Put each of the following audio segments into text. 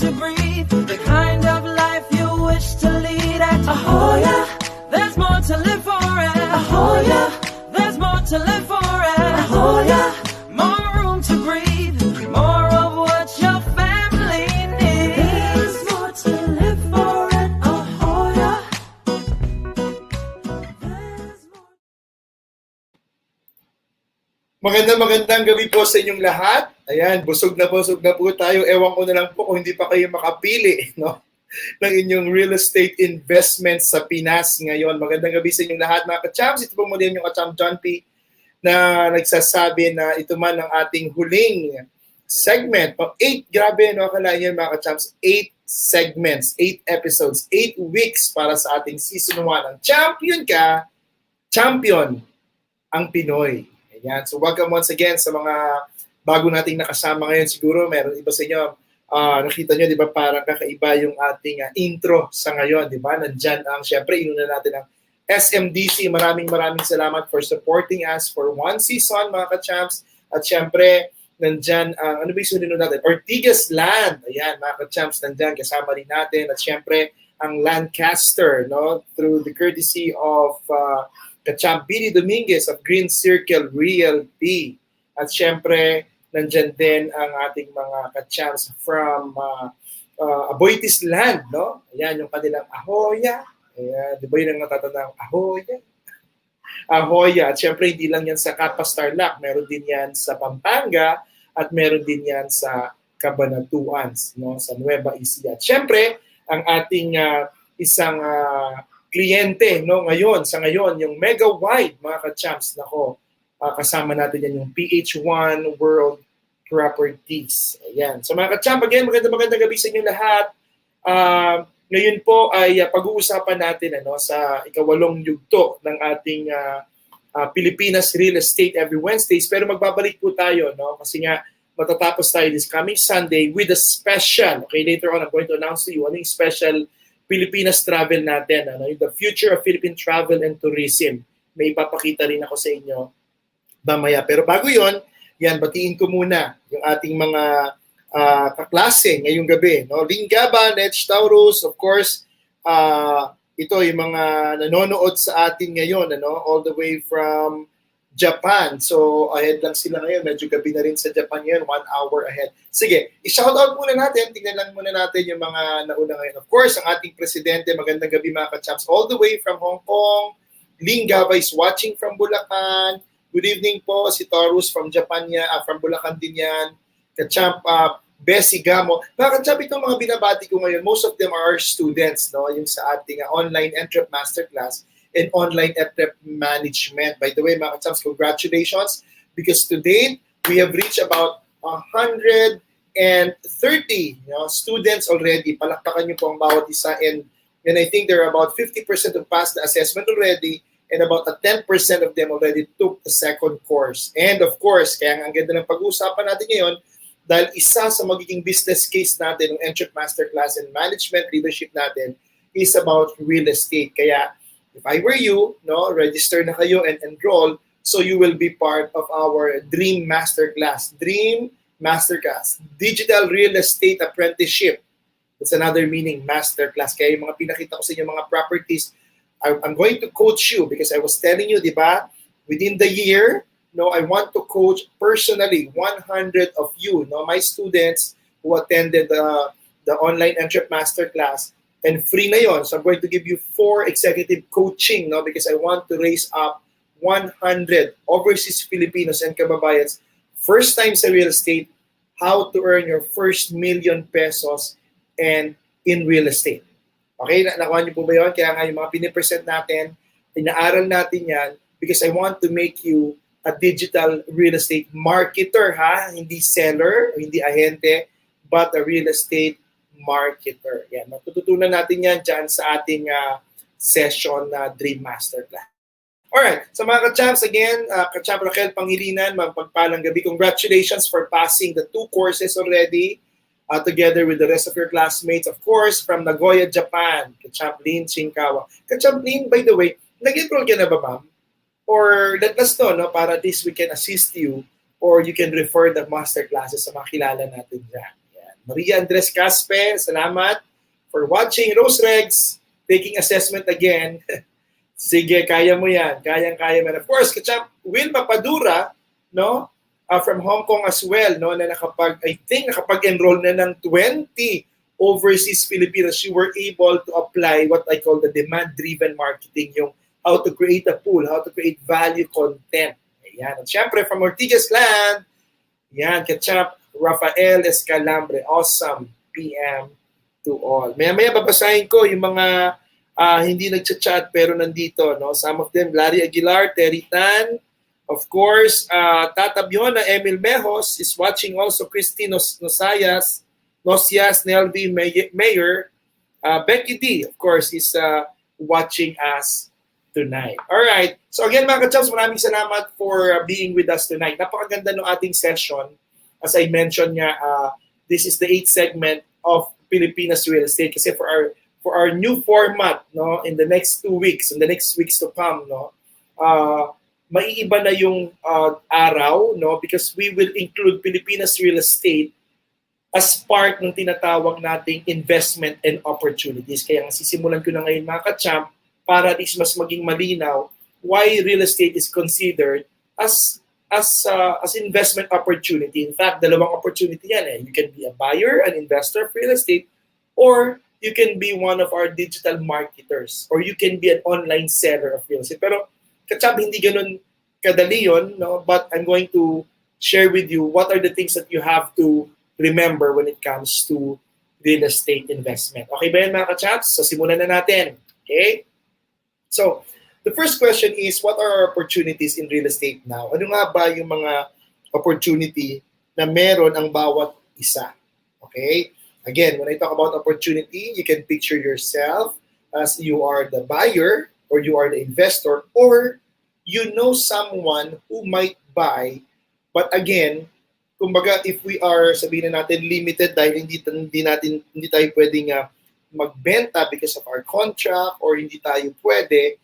to breathe, the kind of life you wish to lead at Ahoya. There's more to live for at Ahoya. There's more to live for at Ahoya. More room to breathe, more of what your family needs. There's more to live for at Ahoya. Magandang gabi po sa inyong lahat. Ayan, busog na po tayo. Ewan ko na lang po kung hindi pa kayo makapili, no, ng inyong real estate investment sa Pinas ngayon. Magandang gabi sa inyong lahat, mga ka-champs. Ito po muli yung ka-champ John P. na nagsasabi na ito man ang ating huling segment. 8, grabe, no, akalain niyo mga ka-champs, 8 segments, 8 episodes, 8 weeks para sa ating season 1. Ang champion ka, champion ang Pinoy. Ayan. So welcome once again sa mga bago nating nakasama ngayon. Siguro meron iba sa inyo, nakita nyo, di ba, parang kakaiba yung ating intro sa ngayon, di ba? Nandyan ang, syempre, inuna natin ang SMDC. Maraming salamat for supporting us for 1 season, mga ka-champs. At syempre, nandyan ang, ano ba yung sunod natin? Ortigas Land. Ayan, mga ka-champs, nandyan, kasama rin natin. At syempre, ang Lancaster, no? Through the courtesy of ka-champ Billy Dominguez of Green Circle Realty. At syempre, nandyan din ang ating mga ka-champs from Aboitiz Land, no? Ayan, yung kanilang Ahoya. Ayan, di ba yun ang natatandang Ahoya? Ahoya. At syempre, hindi lang yan sa Capas Tarlac. Meron din yan sa Pampanga at meron din yan sa Cabanatuan, no? Sa Nueva Ecija. At syempre, ang ating isang kliyente, no, sa ngayon, yung Mega Wide, mga ka-champs, nako, kasama natin yan yung PH1 World Properties. Ayan. So mga ka-champ, again, magandang gabi sa inyo lahat. Ngayon po ay pag-uusapan natin sa ikawalong yugto ng ating Pilipinas Real Estate every Wednesdays. Pero magbabalik po tayo, no, kasi nga matatapos tayo this coming Sunday with a special. Okay, later on, I'm going to announce to you ano yung special Pilipinas travel natin, the future of Philippine travel and tourism. May ipapakita rin ako sa inyo mamaya. Pero bago yon, yan, batiin ko muna yung ating mga kaklase ngayong gabi. No? Linggaban, Edge Taurus, of course, ito yung mga nanonood sa atin ngayon, all the way from Japan. So, ahead lang sila ngayon. Medyo gabi na rin sa Japan ngayon, 1 hour ahead. Sige, i-shoutout muna natin. Tingnan lang muna natin yung mga nauna ngayon. Of course, ang ating presidente, magandang gabi mga ka-champs, all the way from Hong Kong. Ling Gaba is watching from Bulacan. Good evening po, si Taurus from Japan, from Bulacan din yan. Ka-champ, Bessie Gamo. Mga ka-champ, itong mga binabati ko ngayon, most of them are students, no? Yung sa ating online Entrep Masterclass and online EP8 management. By the way, mga ka-champs, congratulations because to date, we have reached about 130 students already. Palakpakan niyo po ang bawat isa and I think there are about 50% who passed the assessment already and about 10% of them already took the second course. And of course, kaya ang ganda ng pag-uusapan natin ngayon dahil isa sa magiging business case natin ng Entrep Masterclass and Management Leadership natin is about real estate. Kaya if I were you, no, register na kayo and enroll so you will be part of our Dream Masterclass. Dream Masterclass, Digital Real Estate Apprenticeship. That's another meaning, Masterclass. Kaya yung mga pinakita ko sa inyo mga properties, I'm going to coach you because I was telling you, di ba, within the year, no, I want to coach personally 100 of you, no, my students who attended the online Entrep Masterclass. And free na yon. So I'm going to give you 4 executive coaching, no, because I want to raise up 100 overseas Filipinos and kababayans first time sa real estate, how to earn your first ₱1,000,000 and in real estate. Okay, nakuha niyo po ba yun? Kaya nga yung mga pinipresent natin, inaaral natin yan because I want to make you a digital real estate marketer, ha? Hindi seller, hindi ahente, but a real estate marketer. Yan, matututunan natin yan dyan sa ating session na Dream Masterclass. Alright, so mga ka-champs, again, ka-champ Raquel Pangilinan, magpagpalang gabi. Congratulations for passing the 2 courses already together with the rest of your classmates. Of course, from Nagoya, Japan, ka-champ Lin Shinkawa. Ka-champ Lin, by the way, nag-enroll ka na ba, ma'am? Or let us know, no, para at least we can assist you or you can refer the master classes sa mga kilala natin dyan. Yan. Maria Andres Caspe, salamat for watching. Rose Regs, taking assessment again. Sige, kaya mo yan. Kayang-kaya mo. And of course, Kachap Wilma Padura, no? From Hong Kong as well, no? Na I think nakapag-enroll na ng 20 overseas Filipinos. You were able to apply what I call the demand-driven marketing, yung how to create a pool, how to create value content. Ayan. At syempre, from Ortigas Land, yan, Kachap Rafael Escalambre. Awesome PM to all. Maya-maya babasahin ko yung mga hindi nagchat-chat pero nandito, no? Some of them, Larry Aguilar, Terry Tan, of course, Tata Biona, Emil Mejos is watching also, Christine Nocias, Nelby Mayor, Becky D, of course, is watching us tonight. All right. So again, mga ka-chums, maraming salamat for being with us tonight. Napakaganda ng ating session. As I mentioned nga, this is the 8th segment of Pilipinas Real Estate kasi for our new format, no, in the next 2 weeks, in the next weeks to come, no, maiiba na yung araw, no, because we will include Pilipinas Real Estate as part ng tinatawag nating investment and opportunities. Kaya sisimulan ko na ngayon, mga ka-champ, para at least mas maging malinaw why real estate is considered as investment opportunity. In fact, dalawang opportunity yan eh. You can be a buyer, an investor of real estate, or you can be one of our digital marketers, or you can be an online seller of real estate. Pero Kachab, hindi ganun kadali yun, no? But I'm going to share with you what are the things that you have to remember when it comes to real estate investment. Okay ba yan, mga Kachabs? So simulan na natin. Okay? So, the first question is, what are our opportunities in real estate now? Ano nga ba yung mga opportunity na meron ang bawat isa? Okay? Again, when I talk about opportunity, you can picture yourself as you are the buyer or you are the investor or you know someone who might buy. But again, kumbaga, if we are, sabihin na natin, limited dahil hindi tayo pwedeng magbenta because of our contract or hindi tayo pwede,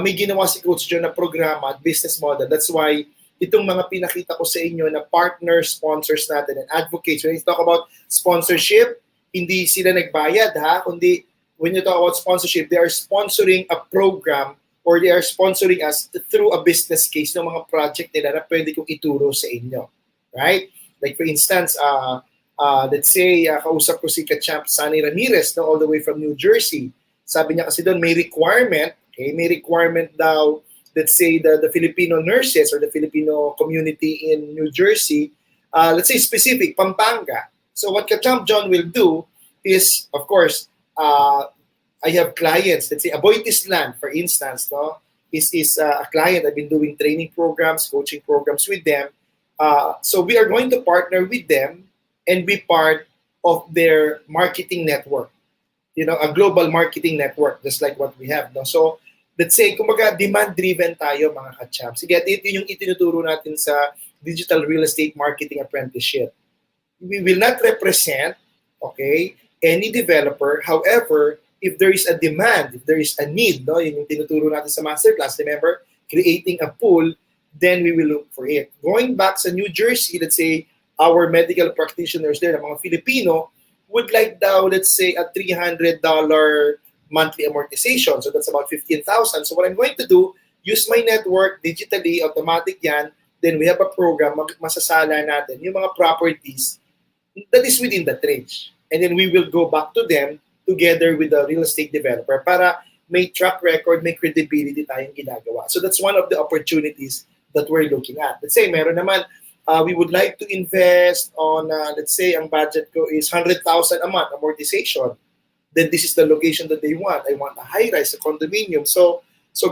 may ginawa si Coach John na programa at business model. That's why itong mga pinakita ko sa inyo na partner sponsors natin and advocates. When you talk about sponsorship, hindi sila nagbayad ha, kundi when you talk about sponsorship, they are sponsoring a program or they are sponsoring us through a business case ng mga project nila na pwede kong ituro sa inyo. Right? Like for instance, let's say, kausap ko si Kachamp Sunny Ramirez, no, all the way from New Jersey. Sabi niya kasi doon may requirement daw, let's say the Filipino nurses or the Filipino community in New Jersey, let's say specific, Pampanga. So what Kachamp John will do is, of course, I have clients, let's say Aboitis Land, for instance, no, is a client. I've been doing training programs, coaching programs with them. So we are going to partner with them and be part of their marketing network. You know, a global marketing network, just like what we have. No? So, let's say, kumbaga, demand-driven tayo, mga ka-champs. Sige, ito yung itinuturo natin sa Digital Real Estate Marketing Apprenticeship. We will not represent, okay, any developer. However, if there is a demand, if there is a need, no, yun yung tinuturo natin sa masterclass, remember, creating a pool, then we will look for it. Going back sa New Jersey, let's say, our medical practitioners there, mga Filipino, would like daw, let's say, a $300 monthly amortization. So that's about 15,000. So what I'm going to do, use my network digitally, automatic yan, then we have a program, masasala natin yung mga properties that is within the range. And then we will go back to them together with the real estate developer para may track record, may credibility tayong ginagawa. So that's one of the opportunities that we're looking at. Let's say, meron naman, we would like to invest on, let's say, ang budget ko is 100,000 a month amortization. Then this is the location that they want. I want a high-rise, a condominium. So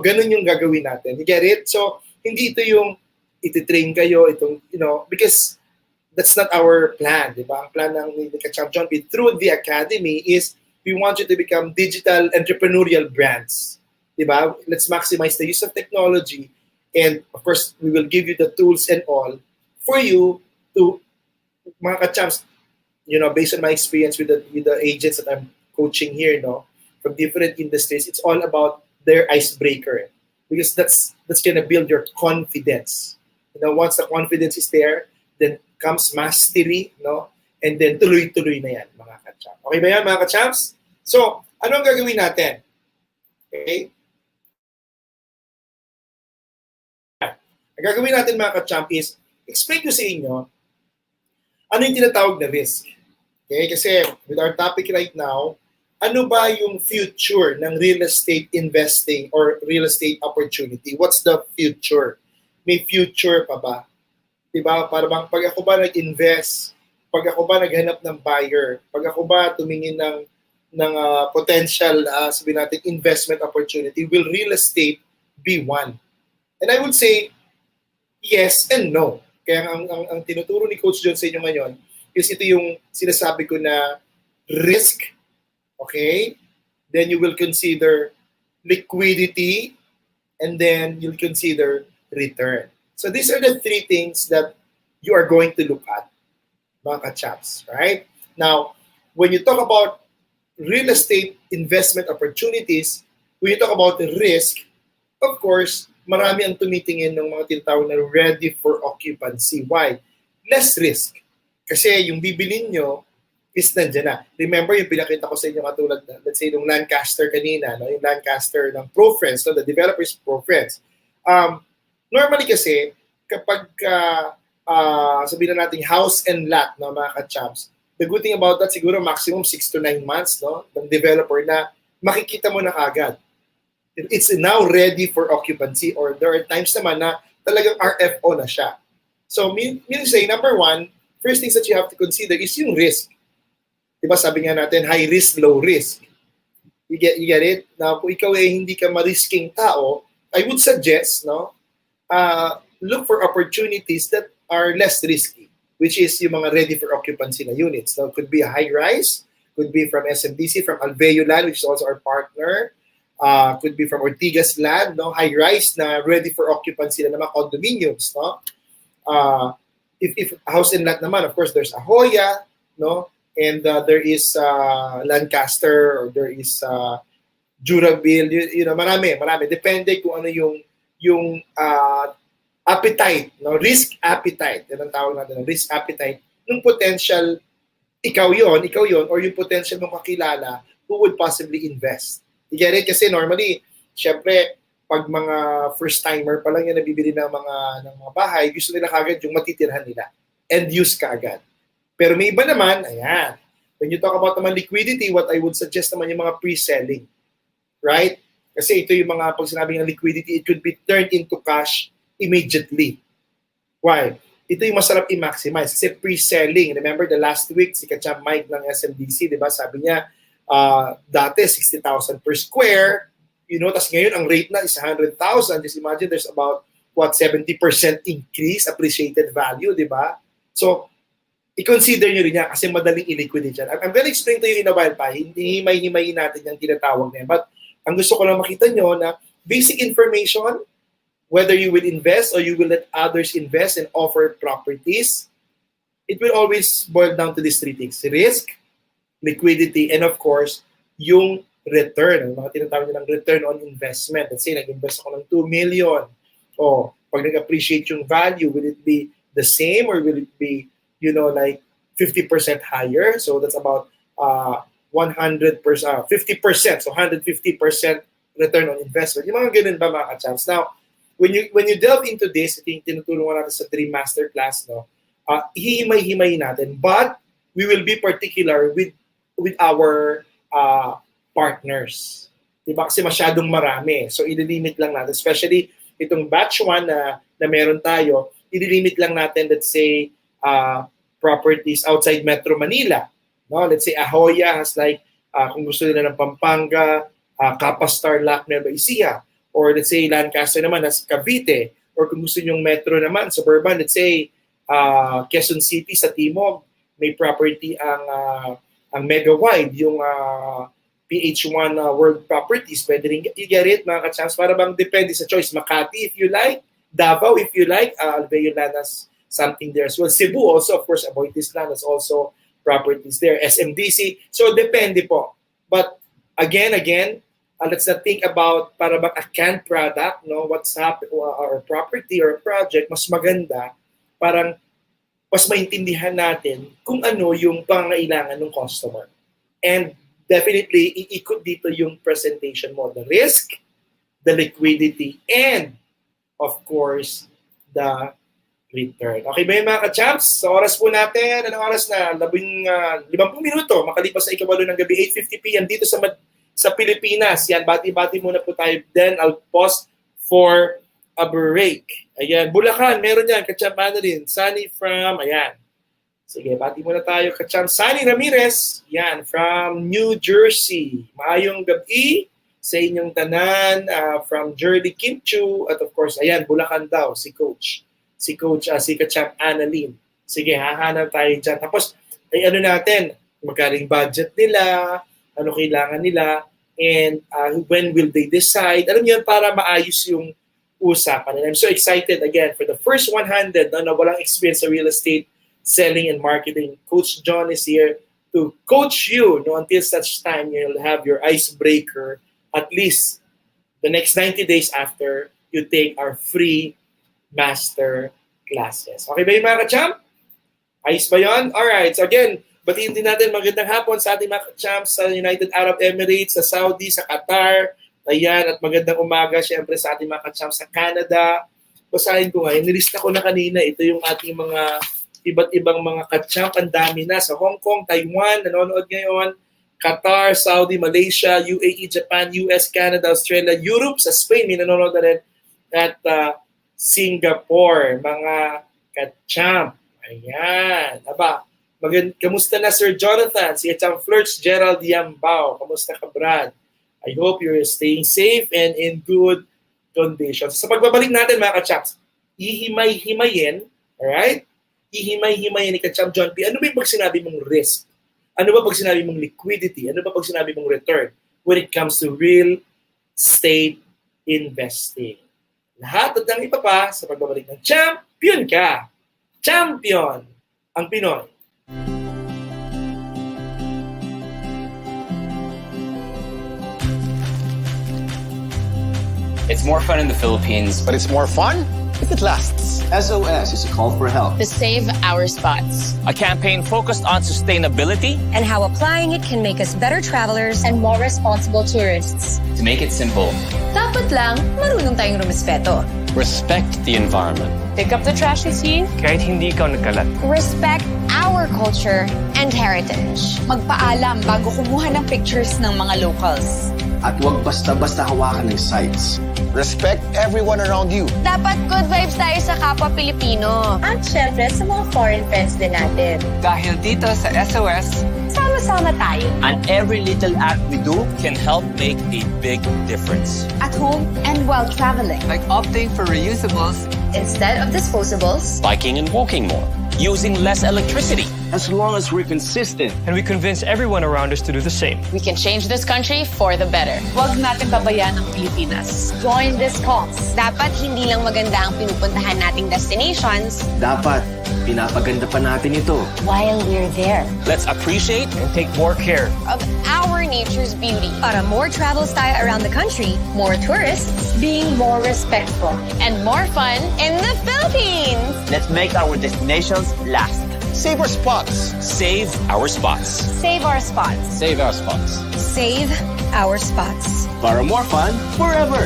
ganun yung gagawin natin. You get it? So, hindi ito yung ititrain kayo, itong, you know, because that's not our plan, di ba? Ang plan ng Kachamp John through the academy is we want you to become digital entrepreneurial brands. Di ba? Let's maximize the use of technology. And, of course, we will give you the tools and all for you to, mga Kachamps, you know, based on my experience with the agents that I'm coaching here, no, from different industries, it's all about their icebreaker. Because that's gonna build your confidence. You know, once the confidence is there, then comes mastery, no? And then tuloy-tuloy na yan, mga ka-champs. Okay ba yan, mga ka-champs? So, ano ang gagawin natin? Okay? Ang gagawin natin, mga ka-champ, is explain ko sa inyo ano yung tinatawag na risk. Okay? Kasi with our topic right now, ano ba yung future ng real estate investing or real estate opportunity? What's the future? May future pa ba? Diba? Para bang pag ako ba nag-invest, pag ako ba naghanap ng buyer, pag ako ba tumingin ng potential, sabihin natin, investment opportunity, will real estate be one? And I would say, yes and no. Kaya ang tinuturo ni Coach John sa inyo ngayon is ito yung sinasabi ko na risk, okay? Then you will consider liquidity, and then you'll consider return. So these are the three things that you are going to look at, mga ka-champs, right? Now, when you talk about real estate investment opportunities, when you talk about the risk, of course, marami ang tumitingin ng mga tinatawag na ready for occupancy. Why? Less risk. Kasi yung bibilin nyo is nandiyan na. Remember yung pinakita ko sa inyo katulad na, let's say, yung Lancaster kanina, no? Yung Lancaster ng ProFriends, no? The developer's ProFriends. Normally kasi, kapag sabihin na natin house and lot, no, mga ka-champs, the good thing about that, siguro maximum 6 to 9 months, no, ng developer na makikita mo na agad. It's now ready for occupancy, or there are times naman na talagang RFO na siya. So, meaning say, number one, first things that you have to consider is yung risk. Diba sabi nga natin, high risk, low risk. You get it? Now, kung ikaw ay hindi ka marisking tao, I would suggest, no, look for opportunities that are less risky, which is yung mga ready for occupancy na units. So, it could be a high-rise, could be from SMDC, from Alveo Land, which is also our partner, could be from Ortigas Land, no, high-rise na ready for occupancy na naman condominiums, no. If house and lot naman, of course, there's Ahoya, no, and there is Lancaster, or there is Jurabil, you know, marami. Depende kung ano yung appetite, no, risk appetite. Yan ang tawag natin, risk appetite. Yung potential, ikaw yon, or yung potential mong kakilala who would possibly invest. You get it? Kasi normally, syempre, pag mga first-timer pa lang yan nabibili ng mga bahay, gusto nila kagad yung matitirhan nila and use kaagad. Pero may iba naman, ayan, when you talk about naman liquidity, what I would suggest naman yung mga pre-selling. Right? Kasi ito yung mga, pag sinabi ng liquidity, it could be turned into cash immediately. Why? Ito yung masarap i-maximize. Kasi pre-selling, remember the last week, si Kacham Mike ng SMDC, di ba, sabi niya, dati 60,000 per square, you know, tas ngayon ang rate na is 100,000. Just imagine there's about, 70% increase, appreciated value, di ba? So, i-consider nyo rin yan kasi madaling i-liquidate yan. I'm gonna explain to you in a while pa, hindi himay-himayin natin yung tinatawag na yan. But ang gusto ko lang makita nyo na basic information, whether you will invest or you will let others invest and offer properties, it will always boil down to these three things: risk, liquidity, and of course, yung return. Ang mga tinatawag nyo ng return on investment. Let's say, nag-invest ako ng 2 million. O, pag nag-appreciate yung value, will it be the same or will it be, you know, like 50% higher? So that's about 100%, 50%. So 150% return on investment. Yung mga ganun ba, mga ka-champs? Now, when you delve into this, ito yung tinutulungan natin sa 3 masterclass, no? Hihimay-himay natin. But we will be particular with our partners. Diba? Kasi masyadong marami. So, i-limit lang natin. Especially, itong batch 1 na meron tayo, i-limit lang natin, let's say, properties outside Metro Manila. No? Let's say, Ahoya has like, kung gusto nila ng Pampanga, Capastar, Lac, Nueva Ecija. Or let's say, Lancaster naman has Cavite. Or kung gusto nyong Metro naman, suburban, let's say, Quezon City sa Timog, may property ang Mega Wide, yung PH1 World Properties. Pwede rin i-get it, mga ka-chance, para bang depende sa choice. Makati, if you like. Davao, if you like. Alveo Land has something there as well. Cebu also, of course, Aboitiz Land has also properties there. SMDC. So, depende po. But, again, let's not think about para bang a canned product, no? What's happening, or property or project, mas maganda, parang mas maintindihan natin kung ano yung pangangailangan ng customer. And definitely, iikot dito yung presentation mo. The risk, the liquidity, and of course, the return. Okay ba yung mga ka-champs? Sa oras po natin, anong oras na? 50 minuto, makalipas sa ikawalo ng gabi, 8:50 p.m. dito sa Pilipinas. Yan, bati-bati muna po tayo. Then, I'll pause for a break. Ayan, Bulacan, meron yan. Ka-champ Mandarin. Sunny from, ayan. Sige, bati muna tayo. Ka-champ Sunny Ramirez. Yan, from New Jersey. Maayong gabi sa inyong tanan. From Jerry Kimchu. At of course, ayan, Bulacan daw, si Coach. Si Ka-champ Annalyn. Sige, hahanap tayo dyan. Tapos, ay ano natin, magkaling budget nila, ano kailangan nila, and when will they decide. Alam niyo, para maayos yung usapan. And I'm so excited again for the first 100 na walang experience sa real estate, selling and marketing. Coach John is here to coach you until such time you'll have your icebreaker at least the next 90 days after you take our free master classes. Okay ba yung mga ka-champ? Ayos ba yun? Alright, so again, batiin din natin magandang hapon sa ating mga ka-champs sa United Arab Emirates, sa Saudi, sa Qatar. Ayan, at magandang umaga syempre sa ating mga ka-champs sa Canada. Basahin ko nga, nilista ko na kanina, ito yung ating mga iba't ibang mga ka-champ. Ang dami na sa Hong Kong, Taiwan, nanonood ngayon, Qatar, Saudi, Malaysia, UAE, Japan, US, Canada, Australia, Europe, sa Spain, may nanonood na rin, at Singapore, mga ka-champ. Ayan. Aba, kamusta na Sir Jonathan? Si Champ Flirts, Gerald Yambao. Kamusta ka, Brad? I hope you're staying safe and in good conditions. Sa pagbabalik natin, mga ka-champs, ihimay-himayin, alright? Ihimay-himayin ni ka-champ John P. Ano ba yung pag sinabi mong risk? Ano ba pag sinabi mong liquidity? Ano ba pag sinabi mong return when it comes to real estate investing? Lahat at ng iba pa sa pagbabalik ng Champion Ka. Champion ang Pinoy. It's more fun in the Philippines, But it's more fun if it lasts. SOS is a call for help. to save our spots. a campaign focused on sustainability. and how applying it can make us better travelers And more responsible tourists. To make it simple, dapat lang marunong tayong rumispeto. Respect the environment. Pick up the trash you see. kahit hindi ikaw nagkalat. Respect our culture and heritage. Magpaalam bago kumuha ng pictures ng mga locals. At huwag basta-basta hawakan ng sites. Respect everyone around you. Dapat good vibes tayo sa kapwa Pilipino. At syempre sa mga foreign friends din natin. Dahil dito sa SOS, Sama-sama tayo. And every little act we do can help make a big difference. at home, And while traveling, like opting for reusables, instead of disposables, Biking and walking more. Using less electricity. As long as we're consistent. And we convince everyone around us to do the same. We can change this country for the better. huwag natin babayaan ang Pilipinas. Join this cause. dapat hindi lang maganda ang pinupuntahan nating destinations Dapat, pinapaganda pa natin ito. While we're there. Let's appreciate And take more care. of our nature's beauty. Para more travels tayo around the country, more tourists, Being more respectful. And more fun. in the Philippines! Let's make our destinations last. Save our spots. Save our spots. Save our spots. Save our spots. Save our spots. Para more fun, forever.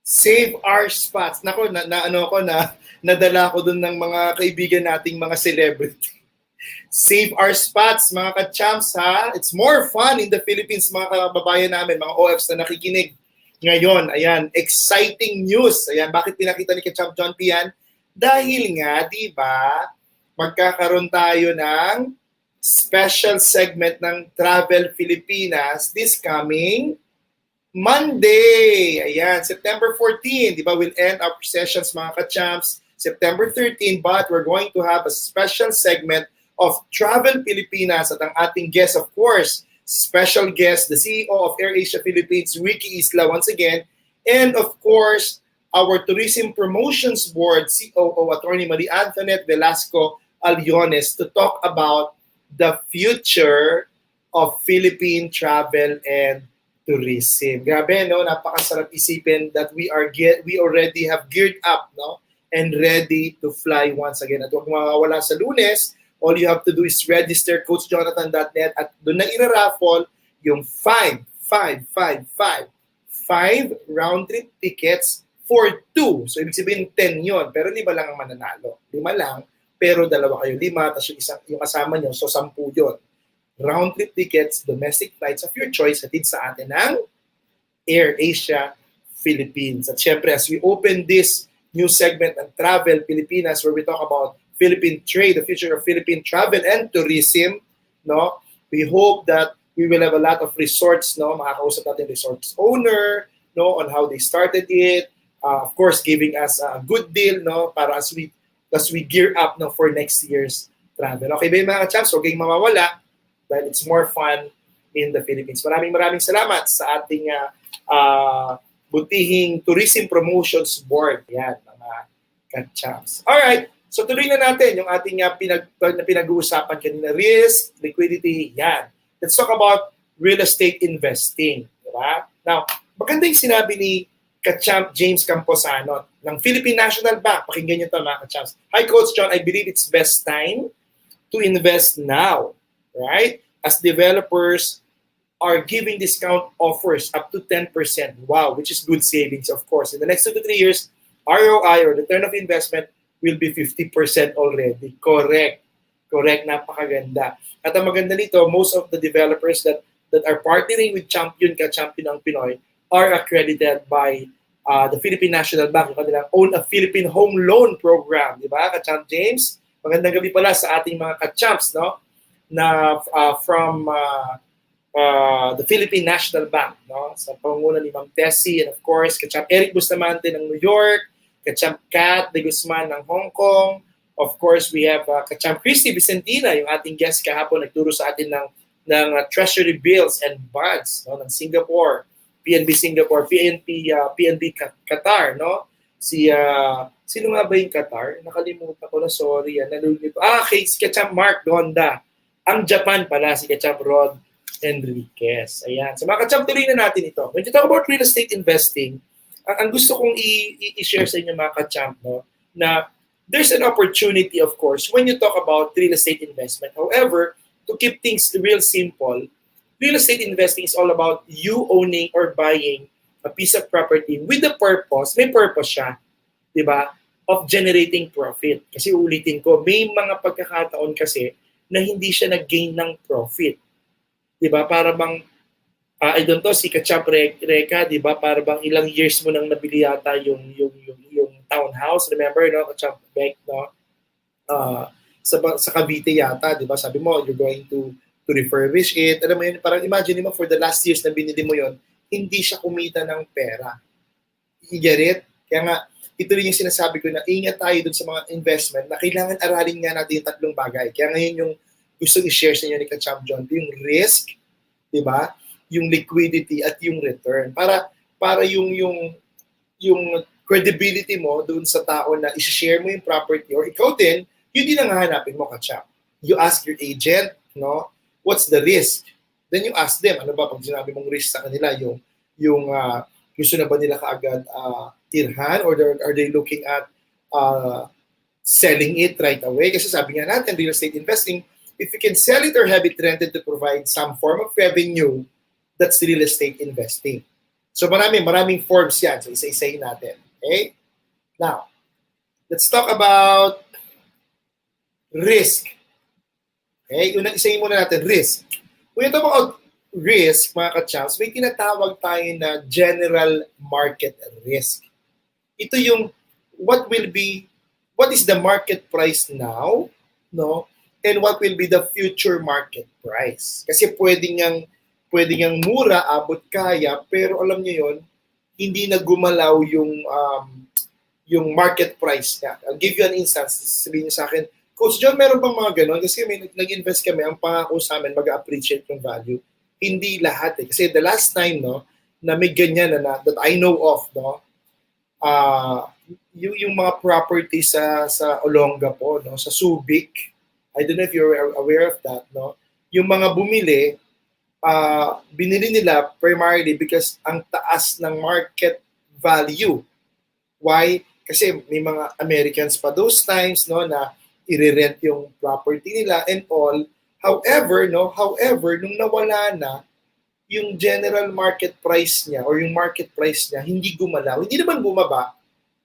Save our spots. Nako, nadala ko dun ng mga kaibigan nating mga celebrity. Save our spots, mga ka-champs, ha? It's more fun in the Philippines, mga kababayan namin, mga OFs na nakikinig ngayon. Ayan, exciting news. Ayan, bakit pinakita ni ka-champ John P. yan? Dahil nga, di ba, magkakaroon tayo ng special segment ng Travel Pilipinas this coming Monday. Ayan, September 14, di ba, we'll end our sessions, mga ka-champs, September 13, but we're going to have a special segment of Travel Pilipinas at ang ating guest, of course, special guest, the CEO of AirAsia Philippines, Ricky Isla, once again, And of course, our Tourism Promotions Board, COO, Attorney Marie Antoinette Velasco Aliones, to talk about the future of Philippine travel and tourism. Grabe, no? Napakasarap isipin that we already have geared up, no? And ready to fly once again. At huwag mawawala sa Lunes, all you have to do is register coachjonathan.net at doon na iraraffle yung 5 round-trip tickets for 2. So, ibig sabihin 10 yon. Pero 5 lang ang mananalo. 5 lang, pero 2 kayo. 5, tapos yung kasama nyo, so 10 yon. Round-trip tickets, domestic flights of your choice, hatid sa atin ng Air Asia Philippines. At syempre, as we open this new segment ng Travel Pilipinas, where we talk about Philippine trade, the future of Philippine travel and tourism, no? We hope that we will have a lot of resorts, no? Makakausap natin resorts owner, no? On how they started it. Of course, giving us a good deal, no? Para as we gear up, no, for next year's travel. Okay ba yung mga champs? Huwag kayong mawawala dahil it's more fun in the Philippines. Maraming salamat sa ating butihing Tourism Promotions Board. Yan, mga ka-champs. Alright, so tuloy na natin yung ating pinag-uusapan kanina. Risk, liquidity, yan. Let's talk about real estate investing. Diba? Now, maganda yung sinabi ni ka-champ James Camposano ng Philippine National Bank. Pakinggan nyo ito, mga ka-champs. Hi, Coach John. I believe it's best time to invest now. Right? As developers are giving discount offers up to 10%. Wow, which is good savings, of course. In the next 2 to 3 years, ROI or return of investment will be 50% already. Correct. Napakaganda. At ang maganda nito, most of the developers that are partnering with Champion ang Pinoy are accredited by the Philippine National Bank. Yung kanilang own a Philippine Home Loan Program. Di ba, ka-champ James? Magandang gabi pala sa ating mga ka-champs, no? Na from the Philippine National Bank, no? Sa pangunguna ni Ma'am Tessie, and of course, ka-champ Eric Bustamante ng New York, ka-champ Kat de Guzman ng Hong Kong. Of course, we have ka-champ Christy Vicentina, yung ating guest kahapon, nagturo sa atin ng treasury bills and bonds, no? Ng Singapore, PNB Singapore, PNB Qatar, no? Sino nga ba yung Qatar? Nakalimutan ko na, sorry. Nalulito. Kay ka-champ Mark Donda. Ang Japan pala, si ka-champ Rod Enriquez. Ayan. So mga ka-champ, tuloy na natin ito. When you talk about real estate investing, ang gusto kong i-share sa inyo mga ka-champ, no, na there's an opportunity, of course, when you talk about real estate investment. However, to keep things real simple, real estate investing is all about you owning or buying a piece of property with the purpose, may purpose siya, di ba, of generating profit. Kasi ulitin ko, may mga pagkakataon kasi na hindi siya nag-gain ng profit. Di ba, para bang, I don't know, si ka-champ Reka, di ba, para bang ilang years mo nang nabili yata yung townhouse, remember, no, ka-champ Beck, no? Sa Cavite yata, di ba, sabi mo, you're going to refurbish it. Alam mo yun, parang imagine mo, for the last years na binili mo yun, hindi siya kumita ng pera. You get it? Kaya nga, ito rin yung sinasabi ko na ingat tayo dun sa mga investment na kailangan aralin nga natin yung 3 bagay. Kaya ngayon yung gusto i-share sa inyo ni ka-champ John, yung risk, di ba? Yung liquidity at yung return. Para yung credibility mo dun sa tao na i-share mo yung property or ikaw din, yun din ang hahanapin mo, ka-champ. You ask your agent, no? What's the risk? Then you ask them, ano ba pag sinabi mong risk sa kanila, yung gusto na ba nila kaagad tirhan or are they looking at selling it right away? Kasi sabi nga natin, real estate investing, if you can sell it or have it rented to provide some form of revenue, that's real estate investing. So maraming forms yan. So isa-isahin natin. Okay? Now, let's talk about risk. Okay? Isahin muna natin, risk. When you talk about risk, mga ka-champs, may tinatawag tayo na general market risk. Ito yung what is the market price now, no? And what will be the future market price. Kasi pwedeng yang mura, abot kaya, pero alam niyo yon, hindi na gumalaw yung market price niya. I'll give you an instance. Sabihin niyo sa akin, Coach John, meron bang mga ganon? Kasi nag-invest kami, ang pangako sa amin, mag-appreciate yung value. Hindi lahat eh. Kasi the last time, no, na may ganyan that I know of, no? Yung mga property sa Olongapo, no? Sa Subic. I don't know if you're aware of that, no? Yung mga bumili, binili nila primarily because ang taas ng market value. Why? Kasi may mga Americans pa those times, no, na i-rent yung property nila and all. However, nung nawala na yung general market price niya or yung market price niya, hindi gumalaw. Hindi naman bumaba,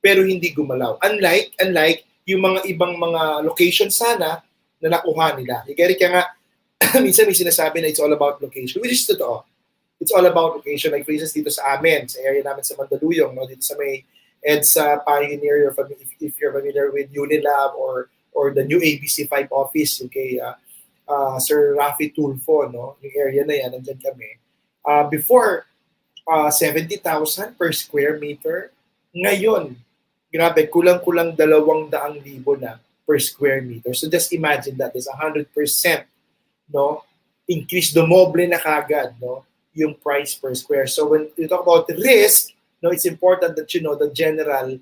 pero hindi gumalaw. Unlike yung mga ibang mga location sana na nakuha nila. Kaya nga, minsan may sinasabi na it's all about location, which is totoo. It's all about location. Like for instance, dito sa amin, sa area namin sa Mandaluyong, no? Dito sa may EDSA Pioneer, if you're familiar with Unilab or the new ABC5 office, okay, Sir Rafi Tulfo, no? Yung area na yan, nandyan kami. Before, 70,000 per square meter. Ngayon, grabe, kulang-kulang 200,000 na per square meter. So just imagine that, there's 100%, no, increase, dumoble na kagad, no, yung price per square. So when you talk about risk, no, it's important that you know the general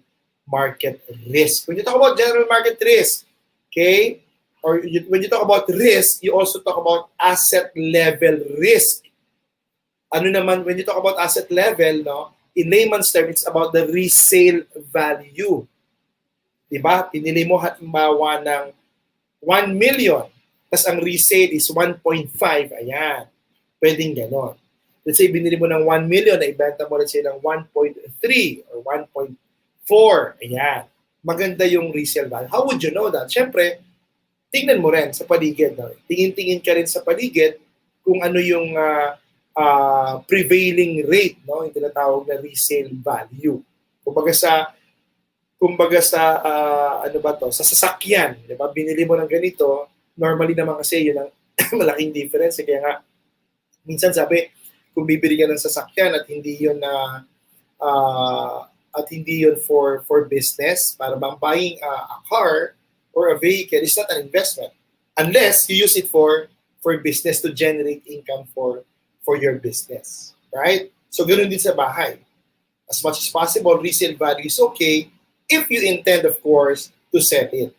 market risk. When you talk about general market risk, okay, or when you talk about risk, you also talk about asset level risk. Ano naman, when you talk about asset level, no, in layman's terms, it's about the resale value. Diba? Pinili mo halimbawa ng 1 million, tapos ang resale is 1.5, ayan. Pwedeng ganon. Let's say, binili mo ng 1 million, na ibenta mo, let's say, ng 1.3 or 1.4, ayan. Maganda yung resale value. How would you know that? Siyempre, tingnan mo rin sa paligid. No? Tingin-tingin ka rin sa paligid kung ano yung prevailing rate, no? Yung tinatawag na resale value. Kumbaga sa ano ba to? Sa sasakyan, 'di ba? Binili mo ng ganito, normally naman kasi yun ang malaking difference. Kaya nga minsan sabi, kung bibili ka ng sasakyan at hindi yun for business, para bang buying a car or a vehicle is not an investment unless you use it for business to generate income for your business, right? So ganoon din sa bahay. As much as possible, resale value is okay if you intend, of course, to sell it,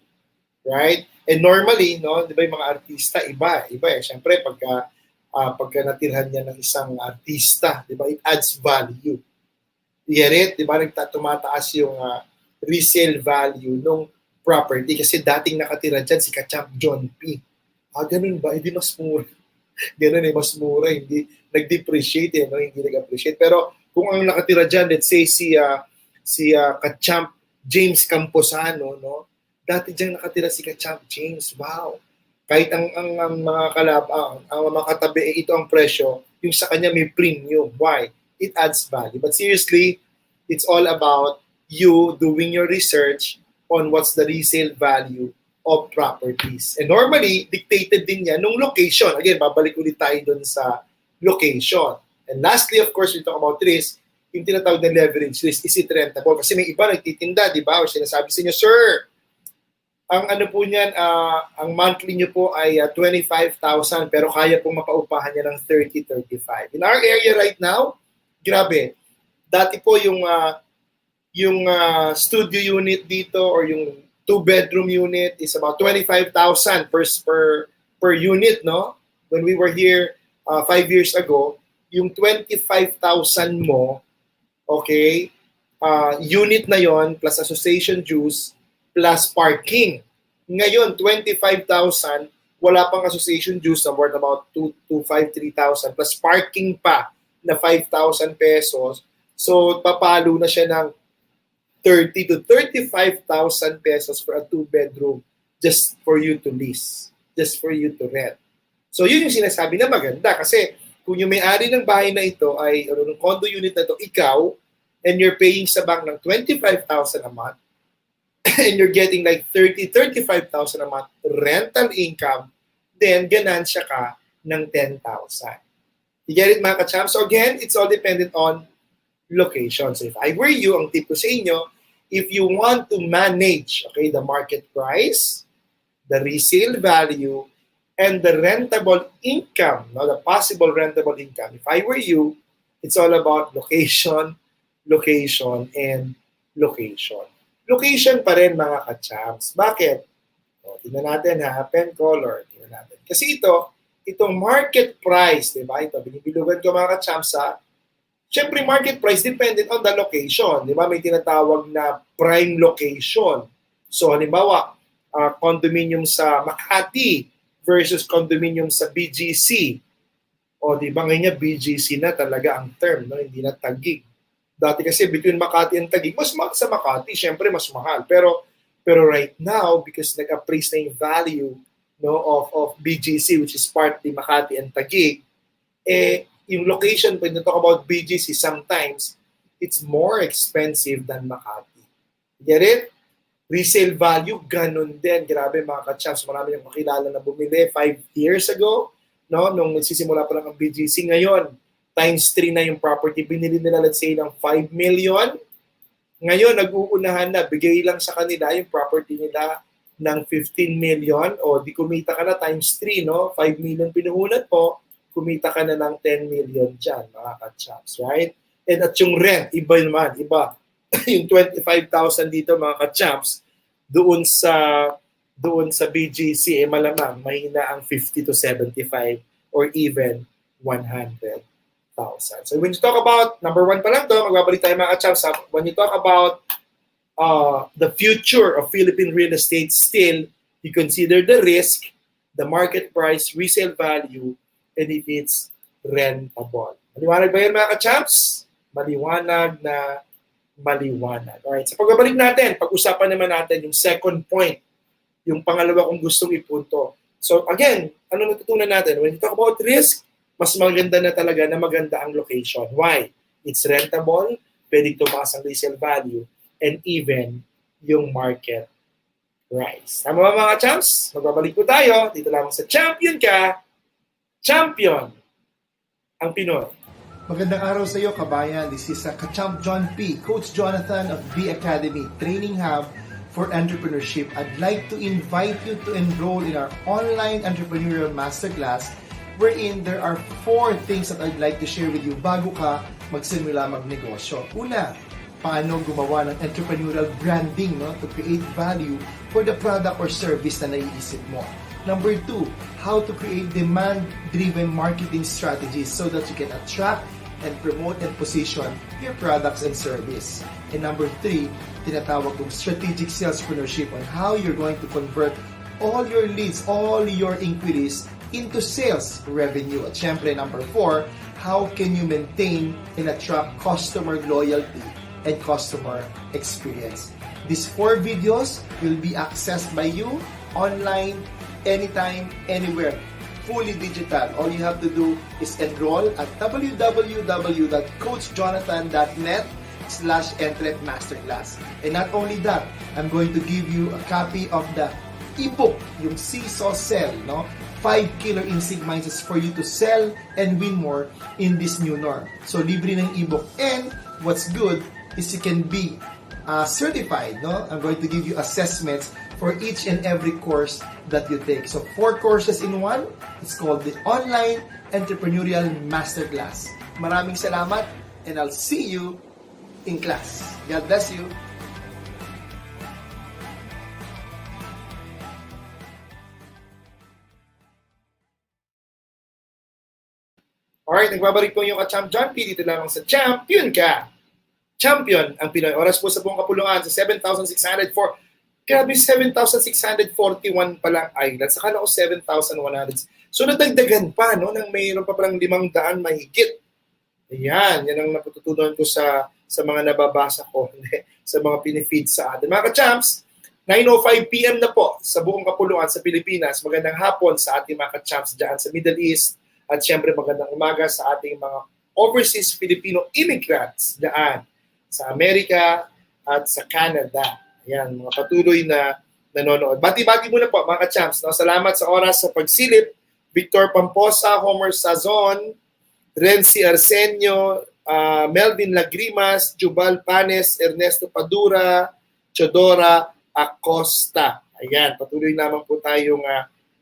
right? And normally, no, di ba yung mga artista, iba eh. Siyempre, pagka natirhan niya ng isang artista, di ba, it adds value. You get it? Di ba, tumataas yung resale value ng property kasi dating nakatira dyan si Kachamp John P. Ganun ba? Hindi mas mura. Ganun eh, mas mura. Hindi nag-depreciate, no? Hindi nag-appreciate. Pero kung ang nakatira dyan, let's say si Kachamp James Camposano, no? Dati dyan nakatira si Kachamp James. Wow. Kahit ang mga katabi, ito ang presyo, yung sa kanya may premium. Why? It adds value. But seriously, it's all about you doing your research on what's the resale value of properties. And normally, dictated din yan nung location. Again, babalik ulit tayo dun sa location. And lastly, of course, we talk about risk. Yung tinatawag na leverage risk, is it rentable? Kasi may iba nagtitinda, di ba? O sinasabi sa inyo, sir, ang ano po niyan, ang monthly nyo po ay 25,000 pero kaya pong mapaupahan niya ng 30-35. In our area right now, grabe. Dati po yung studio unit dito or yung 2-bedroom unit is about 25,000 per unit, no? When we were here 5 years ago, yung 25,000 mo, okay, unit na yon plus association dues plus parking. Ngayon, 25,000, wala pang association dues na worth about 3,000 plus parking pa na 5,000 pesos. So, papalo na siya ng 30 to 35,000 pesos for a 2-bedroom just for you to lease, just for you to rent. So, yun yung sinasabi na maganda kasi kung yung may-ari ng bahay na ito ay, ng condo unit na ito, ikaw, and you're paying sa bank ng 25,000 a month, and you're getting like 35,000 a month rental income, then ganansya ka ng 10,000. You get it, mga kacham? So again, it's all dependent on location. So if I were you, ang tip ko sa inyo, if you want to manage, okay, the market price, the resale value, and the rentable income, no, the possible rentable income, if I were you, It's all about location, location, and location. Location pa rin mga ka-champs. Bakit? O, tingnan natin ha, pen color. Tingnan natin. Kasi itong market price, di ba? Ito, binibilugan ko mga ka-champs ha. Siyempre, market price dependent on the location. Di ba? May tinatawag na prime location. So, halimbawa, condominium sa Makati versus condominium sa BGC. O, di ba ngayon BGC na talaga ang term, no? Hindi na Taguig. Dati kasi between Makati and Taguig, mas mahal sa Makati, syempre mas mahal. Pero right now, because nag-appraise na yung value, no, of BGC, which is partly Makati and Taguig, yung location, when you talk about BGC, sometimes it's more expensive than Makati. Get it? Resale value, ganun din. Grabe mga ka-champs, marami yung makilala na bumili 5 years ago, no, nung nagsisimula pa lang ang BGC. Ngayon, times 3 na yung property. Binili nila, let's say, ng 5 million. Ngayon, nag-uunahan na. Bigay lang sa kanila yung property nila ng 15 million. O, di kumita ka na times 3, no? 5 million pinuhunan po, kumita ka na ng 10 million dyan, mga ka-champs, right? And at yung rent, iba naman, iba. Yung 25,000 dito, mga ka-champs, doon sa BGC, malamang, mahina ang 50 to 75 or even 100,000. So when you talk about, number one pa lang to, magbabalik tayo mga ka-champs, when you talk about the future of Philippine real estate, still, you consider the risk, the market price, resale value, and if it's rentable. Maliwanag ba yun mga ka-champs? Maliwanag na maliwanag. Alright, so pagbabalik natin, pag-usapan naman natin yung second point, yung pangalawa kong gustong ipunto. So again, ano natutunan natin? When you talk about risk, mas maganda na talaga na maganda ang location. Why? It's rentable, pwedeng tumaas ang resale value, and even yung market price. Tama ba mga champs? Magbabalik po tayo. Dito lamang sa Champion Ka, Champion ang Pinoy. Magandang araw sa iyo, kabayan. This is Kachamp John P., Coach Jonathan of B Academy Training Hub for Entrepreneurship. I'd like to invite you to enroll in our online entrepreneurial masterclass wherein there are 4 things that I'd like to share with you bago ka magsimula magnegosyo. Una, paano gumawa ng entrepreneurial branding, no, to create value for the product or service na naiisip mo. Number 2, how to create demand-driven marketing strategies so that you can attract and promote and position your products and service. And number 3, tinatawag kong strategic salespreneurship on how you're going to convert all your leads, all your inquiries into sales revenue. At syempre, number 4, how can you maintain and attract customer loyalty and customer experience. These 4 videos will be accessed by you online, anytime, anywhere. Fully digital. All you have to do is enroll at www.coachjonathan.net/entrepmasterclass. And not only that, I'm going to give you a copy of the ebook, yung Seesaw Sell, no? 5 killer instinct mindsets for you to sell and win more in this new norm. So, libre ng ebook. And what's good is you can be certified, no? I'm going to give you assessments for each and every course that you take. So 4 courses in one. It's called the Online Entrepreneurial Masterclass. Maraming salamat and I'll see you in class. God bless you. Alright, nagbabalik po yung Kachamp John P. Dito lamang sa Champion Ka, Champion ang Pinoy. Oras po sa buong kapulungan sa 7,604. Grabe, 7,641 pa lang islands. Akala ko 7,100. So nadagdagan pa, no? Nang mayroon pa palang 500 mahigit. Ayan, yan ang natutunan ko sa mga nababasa ko, sa mga pinifeed sa atin. Mga ka-champs, 9:05 p.m. na po sa buong kapulungan sa Pilipinas. Magandang hapon sa ating mga ka-champs dyan sa Middle East. At syempre magandang umaga sa ating mga overseas Filipino immigrants dyan sa Amerika at sa Canada. Ayan, mga patuloy na nanonood. Bati-bati muna po mga ka-champs. No? Salamat sa oras sa pagsilip. Victor Pamposa, Homer Sazon, Renzi Arsenio, Melvin Lagrimas, Jubal Panes, Ernesto Padura, Chodora Acosta. Ayan, patuloy naman po tayong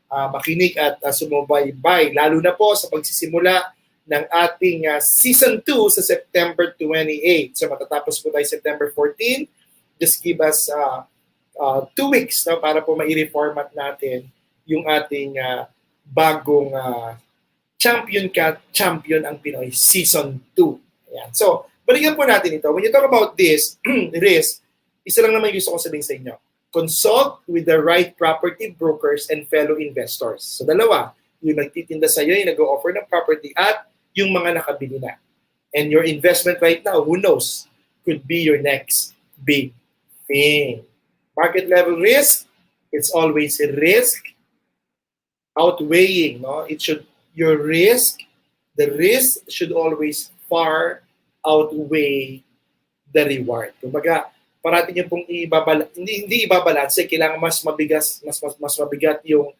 makinig at sumubaybay. Lalo na po sa pagsisimula ng ating Season 2 sa September 28. So matatapos po tayo September 14. Just give us 2 weeks no, para po ma-reformat natin yung ating bagong Champion Ka, Champion ang Pinoy Season 2. Ayan. So, balikan po natin ito. When you talk about this, risk, isa lang naman gusto ko sabihin sa inyo. Consult with the right property brokers and fellow investors. So, dalawa. Yung nagtitinda sa iyo, yung nag-o-offer ng property at yung mga nakabili na. And your investment right now, who knows, could be your next big thing. Market level risk, it's always a risk outweighing, no? It should, your risk, the risk should always far outweigh the reward. Kumbaga, parating niyo pong hindi ibabalance, kailangan mas mabigat yung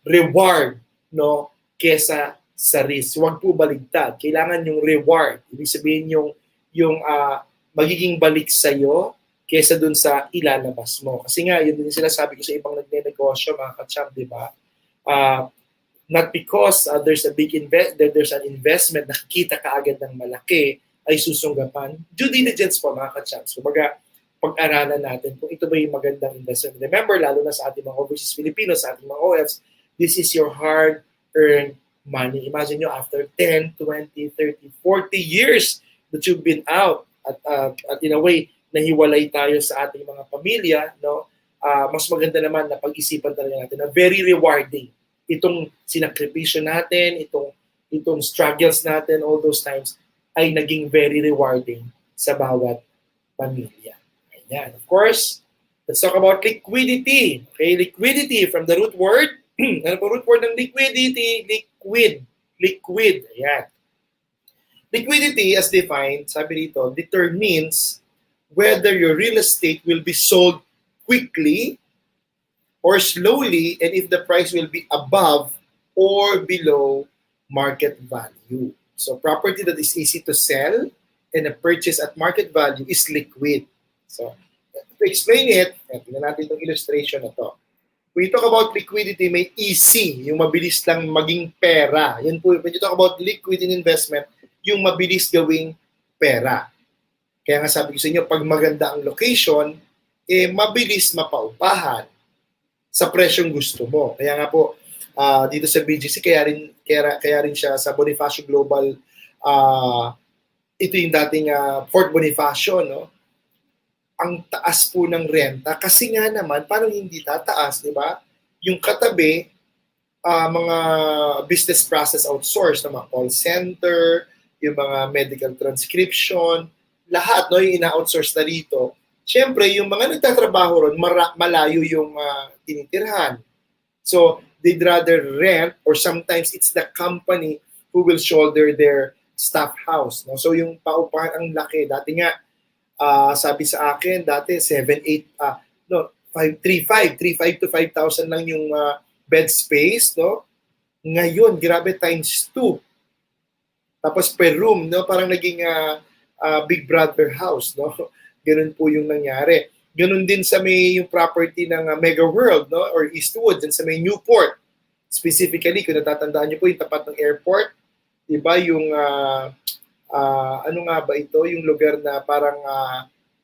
reward, no, kesa sa risk. Huwag po baligtad. Kailangan yung reward. Ibig sabihin yung magiging balik sa iyo kesa dun sa ilalabas mo. Kasi nga, yun din sinasabi ko sa ibang nagnenegosyo, mga ka-champ, di ba? Not because there's an investment na nakikita kaagad ng malaki ay susunggapan. Due diligence po, mga ka-champs. Kumbaga, pag-aralan natin kung ito ba yung magandang investment. Remember, lalo na sa ating mga overseas Filipinos, sa ating mga OFs, this is your hard-earned money. Imagine nyo, after 10, 20, 30, 40 years that you've been out at in a way, nahiwalay tayo sa ating mga pamilya, no? Mas maganda naman na pag-isipan talaga natin na very rewarding. Itong sinakripisyo natin, itong struggles natin, all those times, ay naging very rewarding sa bawat pamilya. Ayan. Of course, let's talk about liquidity. Okay, liquidity from the root word. Ano po root word ng liquidity? Liquid. Ayan. Liquidity, as defined, sabi dito, determines whether your real estate will be sold quickly or slowly, and if the price will be above or below market value. So property that is easy to sell and a purchase at market value is liquid. So to explain it, tingnan natin itong illustration na to. When you talk about liquidity, may easy, yung mabilis lang maging pera. Yan po, when you talk about liquid in investment, yung mabilis gawing pera. Kaya nga sabi ko sa inyo, pag maganda ang location, mabilis mapaupahan sa presyong gusto mo. Kaya nga po, dito sa BGC, kaya rin siya sa Bonifacio Global, ito yung dating Fort Bonifacio, no? Ang taas po ng renta kasi nga naman, paano hindi tataas, di ba? Yung katabi, mga business process outsource, mga call center, yung mga medical transcription, lahat, no, yung ina-outsource na dito. Siyempre, yung mga nagtatrabaho ron, malayo yung tinitirhan. So, they'd rather rent or sometimes it's the company who will shoulder their staff house. No? So, yung paupahan ang laki. Dati nga, sabi sa akin, dati 3,500 to 5,000 lang yung bed space, no? Ngayon, grabe times 2. Tapos per room, no? Parang naging Big Brother house, no? Ganun po yung nangyari. Ganun din sa may yung property ng Mega World, no? Or Eastwood, din sa may Newport. Specifically, kung natatandaan niyo po yung tapat ng airport, diba yung ano nga ba ito? Yung lugar na parang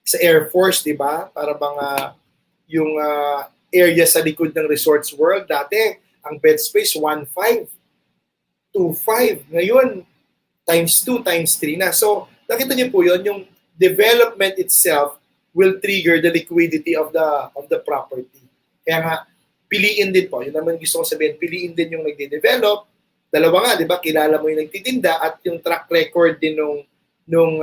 sa Air Force, di ba? Para bang yung area sa likod ng Resorts World. Dati, ang bed space, 1.5. 2.5. Ngayon, times 2, times 3 na. So, nakita niyo po yun, yung development itself will trigger the liquidity of the property. Kaya nga, piliin din po. Yun naman gusto ko sabihin, piliin din yung nagde-develop. Dalawa nga, di ba? Kilala mo yung nagtitinda at yung track record din nung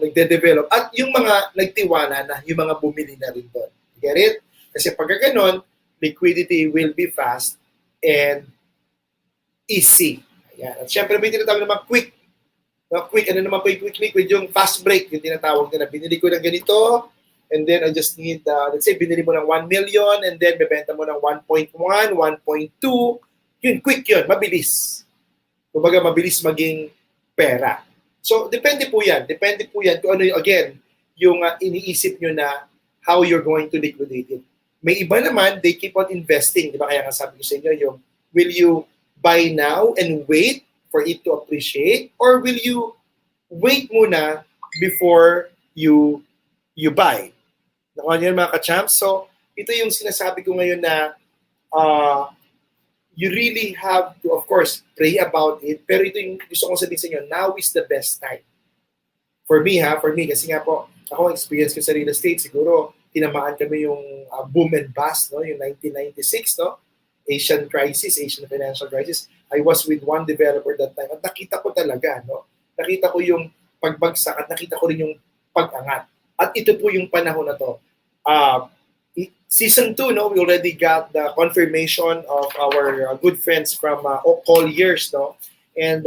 nagde-develop at yung mga nagtiwala na, yung mga bumili na rin doon. Get it? Kasi pag gano'n, liquidity will be fast and easy. Ayan. At syempre may tinatawag naman quick. Quick, ano naman po yung quick liquid? Yung fast break, yung tinatawag na binili ko ng ganito and then I just need, let's say, binili mo ng 1 million and then bebenta mo ng 1.1, 1.2. Yun, quick yun, mabilis. Kumbaga, mabilis maging pera. So, depende po yan. Depende po yan kung ano yung, again, yung iniisip nyo na how you're going to liquidate it. May iba naman, they keep on investing. Di ba? Kaya nga sabi ko sa inyo, yung will you buy now and wait for it to appreciate? Or will you wait muna before you buy? Nakuha niyo mga ka-champs? So, ito yung sinasabi ko ngayon na you really have to, of course, pray about it. Pero ito yung gusto kong sabihin sa inyo, now is the best time. For me, kasi nga po, ako experience ko sa real estate, siguro, tinamaan kami yung boom and bust, no? Yung 1996, no? Asian financial crisis. I was with one developer that time at nakita ko talaga, no? Nakita ko yung pagbagsak at nakita ko rin yung pag-angat. At ito po yung panahon na to. Season 2, no? We already got the confirmation of our good friends from Colliers, no? And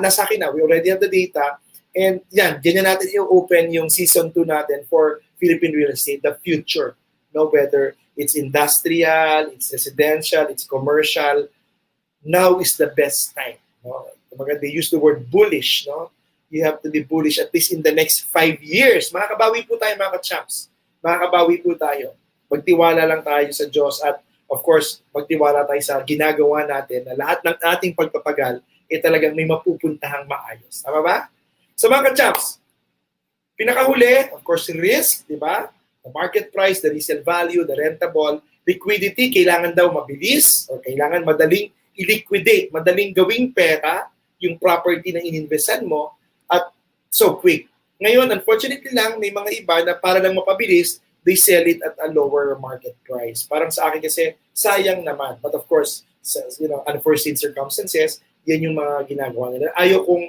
nasa akin na, we already have the data. And yan, ganyan natin i-open yung season 2 natin for Philippine real estate, the future. No, whether it's industrial, it's residential, it's commercial, now is the best time. No? They use the word bullish. No? You have to be bullish at least in the next 5 years. Makakabawi po tayo mga ka-champs. Makakabawi po tayo. Magtiwala lang tayo sa Diyos at of course, magtiwala tayo sa ginagawa natin na lahat ng ating pagpapagal talagang may mapupuntahang maayos. Tama ba? So mga ka-champs, pinakahuli, of course, risk, di ba? The market price, the resale value, the rentable, liquidity, kailangan daw mabilis o kailangan madaling i-liquidate, madaling gawing pera yung property na ininvestan mo at so quick. Ngayon, unfortunately lang, may mga iba na para lang mapabilis, they sell it at a lower market price. Parang sa akin kasi, sayang naman. But of course, unforeseen circumstances, yan yung mga ginagawa nila. Ayaw kong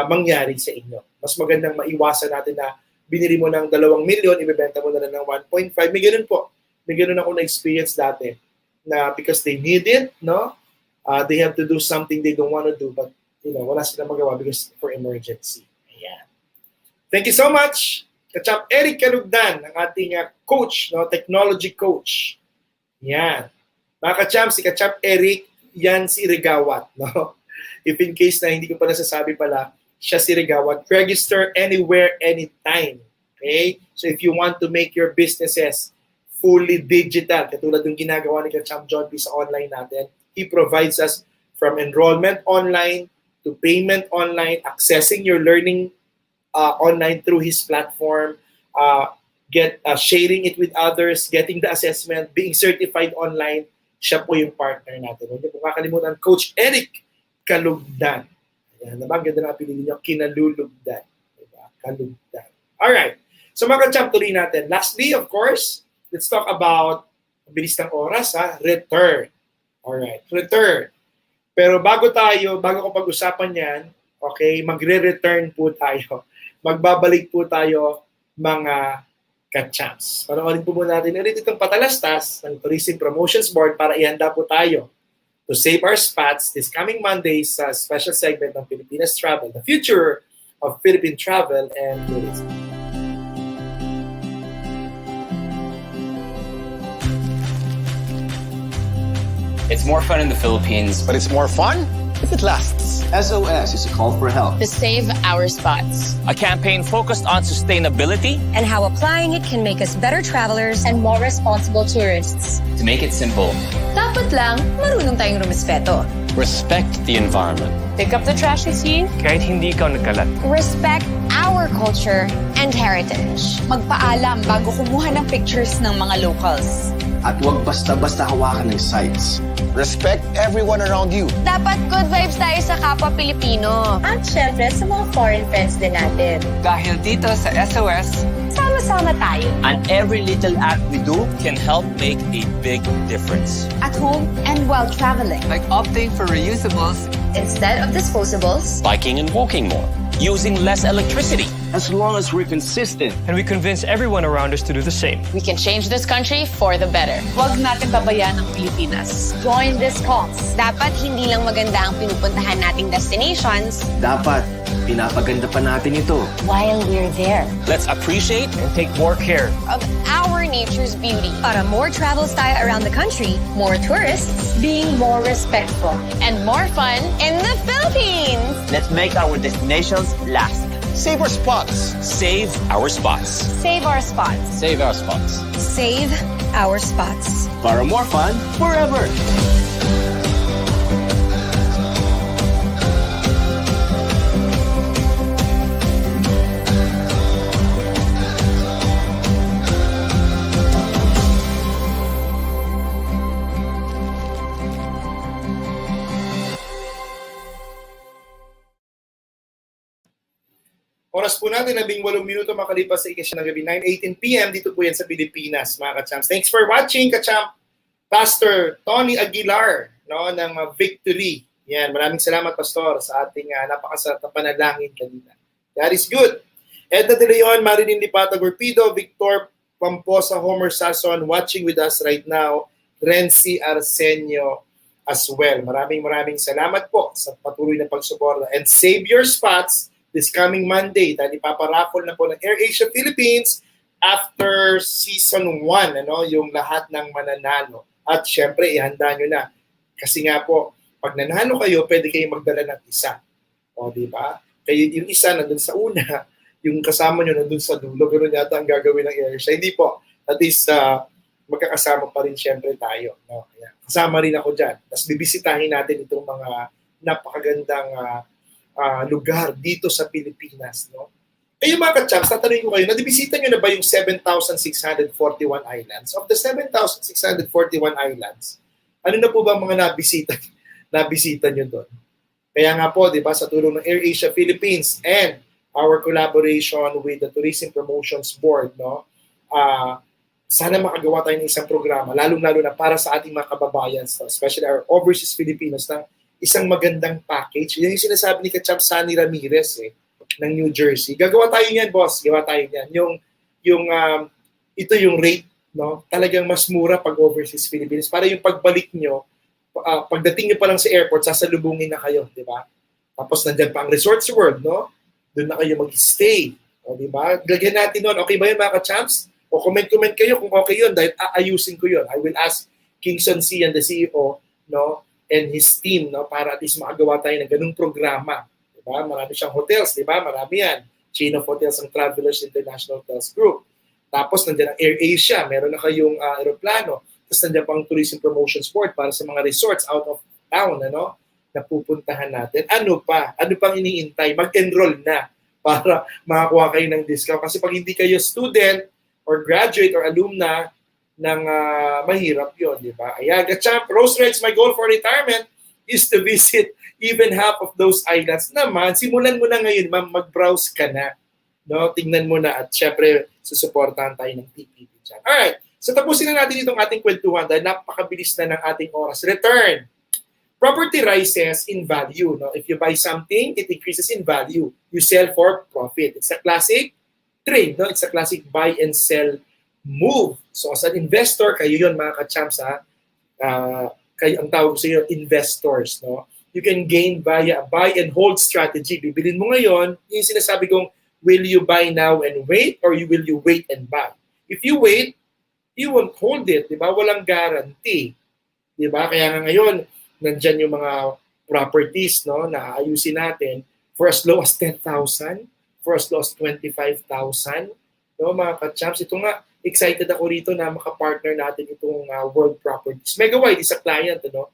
mangyari sa inyo. Mas magandang maiwasan natin na binili mo ng 2 milyon, ibebenta mo na lang ng 1.5. May ganun po. May ganun ako na-experience dati na because they need it, no? They have to do something they don't want to do but wala silang magawa because for emergency. Ayan. Thank you so much, Kachap Eric Kalugdan, ang ating coach, no? Technology coach. Yan. Mga Kachap, si Kachap Eric, yan si Regawat, no? If in case na hindi ko pa nasasabi pala, siya si Regawat. Register anywhere, anytime. Okay? So if you want to make your businesses fully digital, katulad ng ginagawa ni Kacham John P sa online natin, he provides us from enrollment online to payment online, accessing your learning online through his platform, sharing it with others, getting the assessment, being certified online. Siya po yung partner natin. Huwag niyo po kakalimutan, Coach Eric Kalugdan. Ayan, naman ganda na pinili niyo, Kinalulugdan. Diba? Kalugdan. Alright. So mga ka-champ, tuloy natin. Lastly, of course, let's talk about, bilis ng oras, return. Alright, return. Pero bago ko pag-usapan yan, okay, magre-return po tayo. Magbabalik po tayo, mga ka-champs. Panoorin po muna natin ulit itong patalastas ng Tourism Promotions Board para ihanda po tayo to save our spots this coming Monday's special segment ng Pilipinas Travel, the future of Philippine travel and tourism. It's more fun in the Philippines, But it's more fun if it lasts. SOS is a call for help. To save our spots. a campaign focused on sustainability. And how applying it can make us better travelers And more responsible tourists. To make it simple, dapat lang marunong tayong rumispeto. Respect the environment. Pick up the trash you see. Kahit hindi ikaw nagkalat. Respect our culture and heritage. Magpaalam bago kumuha ng pictures ng mga locals. At huwag basta-basta hawakan ng sites. Respect everyone around you. Dapat good vibes tayo sa kapwa Pilipino. At syempre sa mga foreign friends din natin. Dahil dito sa SOS, Sama-sama tayo. and every little act we do can help make a big difference. At home and while traveling. like opting for reusables, Instead of disposables, Biking and walking more. Using less electricity. As long as we're consistent. And we convince everyone around us to do the same. We can change this country for the better. Huwag natin babayaan ang Pilipinas. Join this cause. dapat hindi lang maganda ang pinupuntahan nating destinations. Dapat pinapaganda pa natin ito. While we're there. Let's appreciate And take more care. Of our nature's beauty. Para more travels tayo around the country, more tourists, Being more respectful. And more fun. in the Philippines. Let's make our destinations last. Save our spots. Save our spots. Save our spots. Save our spots. Save our spots. Para more fun forever. Oras po natin, 18 minuto makalipas sa ikasya ng gabi, 9:18 p.m. Dito po yan sa Pilipinas, mga ka-champs. Thanks for watching, ka-champ. Pastor Tony Aguilar, no, ng Victory. Yan, maraming salamat, Pastor, sa ating napakasarap na panalangin kanina. God is good. Edna De Leon, Marilyn Lipata Gorpido, Victor Pamposa, Homer Sason, watching with us right now. Renzi Arsenio as well. Maraming salamat po sa patuloy na pagsuporta. And save your spots this coming Monday dahil ipaparaffle na po ng AirAsia Philippines after season 1, ano, yung lahat ng mananalo. At syempre, ihanda nyo na. Kasi nga po, pag nanalo kayo, pwede kayo magdala ng isa. O, di ba? Kayo yung isa nandun sa una, yung kasama nyo nandun sa dulo, pero yata ang gagawin ng AirAsia. Hindi po. At least, magkakasama pa rin syempre tayo. No? Kaya, kasama rin ako dyan. Tapos bibisitahin natin itong mga napakagandang lugar dito sa Pilipinas. No? Kayo mga ka-champs, tatanungin ko kayo, nadibisita nyo na ba yung 7,641 islands? Of the 7,641 islands, ano na po ba mga nabisita nyo doon? Kaya nga po, di ba, sa tulong ng AirAsia Philippines and our collaboration with the Tourism Promotions Board, no? Sana makagawa tayo ng isang programa, lalong-lalo na para sa ating mga kababayan, especially our overseas Filipinos, ng isang magandang package. Yan yung sinasabi ni Ka-Champ Sunny Ramirez ng New Jersey. Gagawa tayo niyan, boss. Gagawa tayo niyan. Ito yung rate, no? Talagang mas mura pag overseas Philippines. Para yung pagbalik nyo, pagdating nyo pa lang sa airport, sasalubungin na kayo, di ba? Tapos nandyan pa ang Resorts World, no? Doon na kayo mag-stay. O, di ba? Lagyan natin nun. Okay ba yun, mga ka-champs? O comment kayo kung okay yun dahil aayusin ko yun. I will ask Kingston C and the CEO, no, and his team, no, para at least makagawa tayo ng ganung programa. Diba? Marami siyang hotels, diba? Marami yan. Chain of Hotels ng Travelers International Hotels Group. Tapos nandiyan ang AirAsia, meron na kayong aeroplano. Tapos nandiyan pang Tourism Promotions Board para sa mga resorts out of town, ano, na pupuntahan natin. Ano pa? Ano pang iniintay? Mag-enroll na para makakuha kayo ng discount. Kasi pag hindi kayo student, or graduate or alumna ng mahirap yun, di ba? Ayan, Ka-Champ, Rose writes, my goal for retirement is to visit even half of those islands. Naman, simulan mo na ngayon, ma'am, mag-browse ka na. No? Tingnan mo na at syempre, susuportahan tayo ng TPP dyan. Alright, so tapusin na natin itong ating kwentuhan dahil napakabilis na ng ating oras. Return. Property rises in value. No? If you buy something, it increases in value. You sell for profit. It's a classic trade, no? It's a classic buy and sell move. So as an investor, kayo yun mga ka-champs, kayo ang tawag sa iyo, investors, no? You can gain via a buy and hold strategy. Bibilin mo ngayon, yung sinasabi kong, will you buy now and wait or will you wait and buy? If you wait, you won't hold it, di ba? Walang guarantee. Di ba? Kaya nga ngayon, nandyan yung mga properties, no, na aayusin natin for as low as 10,000, for as low as 25,000. No, mga ka-champs, ito nga, excited ako rito na makapartner natin itong World Properties. Megawide is a client, no?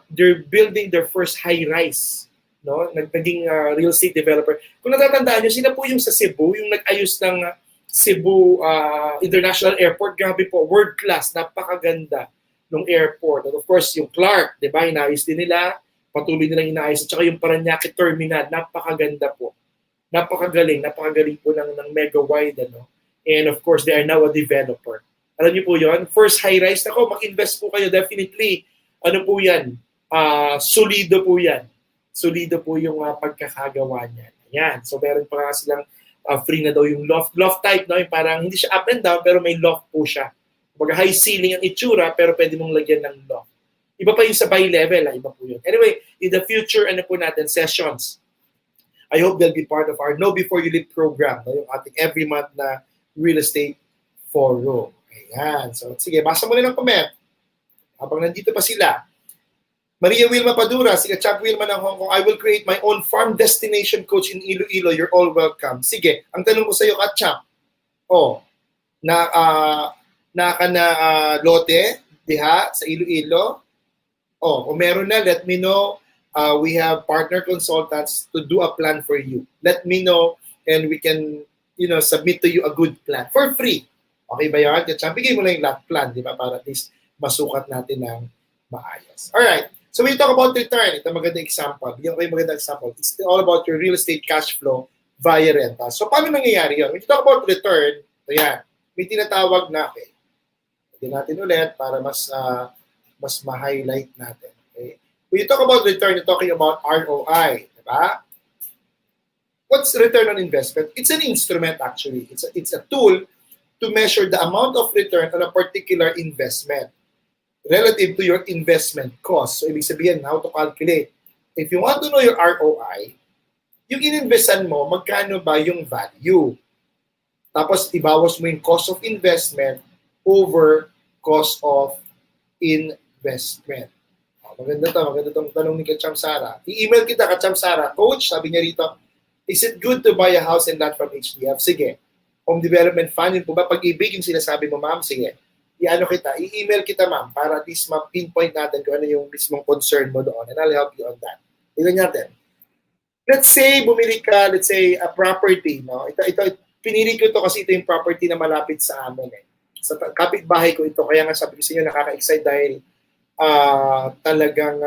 They're building their first high-rise, no? Naging real estate developer. Kung natatandaan nyo, sila po yung sa Cebu, yung nag-ayos ng Cebu International Airport. Grabe po, world class, napakaganda ng airport. And of course, yung Clark, di ba, inayos din nila, patuloy nilang inayos. At saka yung Parañaque Terminal, napakaganda po. Napakagaling po ng Megawide, ano? And of course, they are now a developer. Alam niyo po yon, first high-rise na ko, mag-invest po kayo definitely. Ano po yan? Solido po yan. Solido po yung pagkakagawa niyan. Ayan. So meron pa nga silang free na daw yung loft type, no? Yung parang hindi siya up and down pero may loft po siya. Kumbaga high ceiling ang itsura pero pwede mong lagyan ng loft. Iba pa yung sa bi-level, iba po yun. Anyway, in the future, ano po natin, sessions. I hope they'll be part of our Know Before You Leave program, no? Yung ating every month na real estate forum. Ayan. So, sige, basa mo na ng comment. Habang nandito pa sila. Maria Wilma Padura, si Ka-Champ Wilma ng Hong Kong, I will create my own farm destination coach in Iloilo. You're all welcome. Sige, ang tanong ko sa iyo, Ka-Champ, lote, diha, sa Iloilo? Kung meron na, let me know. We have partner consultants to do a plan for you. Let me know and we can, submit to you a good plan for free. Okay ba yan? Bigay mo lang yung lot plan, di ba? Para at least masukat natin ng maayos. Alright. So when you talk about return, ito magandang example. Bigyan ko kayo magandang example. It's all about your real estate cash flow via rental. So, paano nangyayari yun? When you talk about return, ayan, may tinatawag na, okay, hindi natin ulit para mas ma-highlight natin. Okay? When you talk about return, you're talking about ROI. Diba? What's return on investment? It's an instrument actually. It's a tool to measure the amount of return on a particular investment relative to your investment cost. So, ibig sabihin, how to calculate. If you want to know your ROI, yung ininvestan mo, magkano ba yung value? Tapos, ibawas mo yung cost of investment over cost of investment. Maganda itong tanong ni Kacham Sara. I-email kita, Kacham Sara. Coach, sabi niya rito, is it good to buy a house and lot from HDF? Sige. Home Development Fund, yun po ba? Pag-ibig yung sinasabi mo, ma'am, sige. I-email kita, ma'am, para at least ma-pinpoint natin kung ano yung mismong concern mo doon. And I'll help you on that. Tignan natin. Let's say, bumili ka, let's say, a property. No? Ito, pinili ko ito kasi ito yung property na malapit sa amin. Sa kapitbahay ko ito. Kaya nga sabi ko sa inyo, nakaka-excite dahil talagang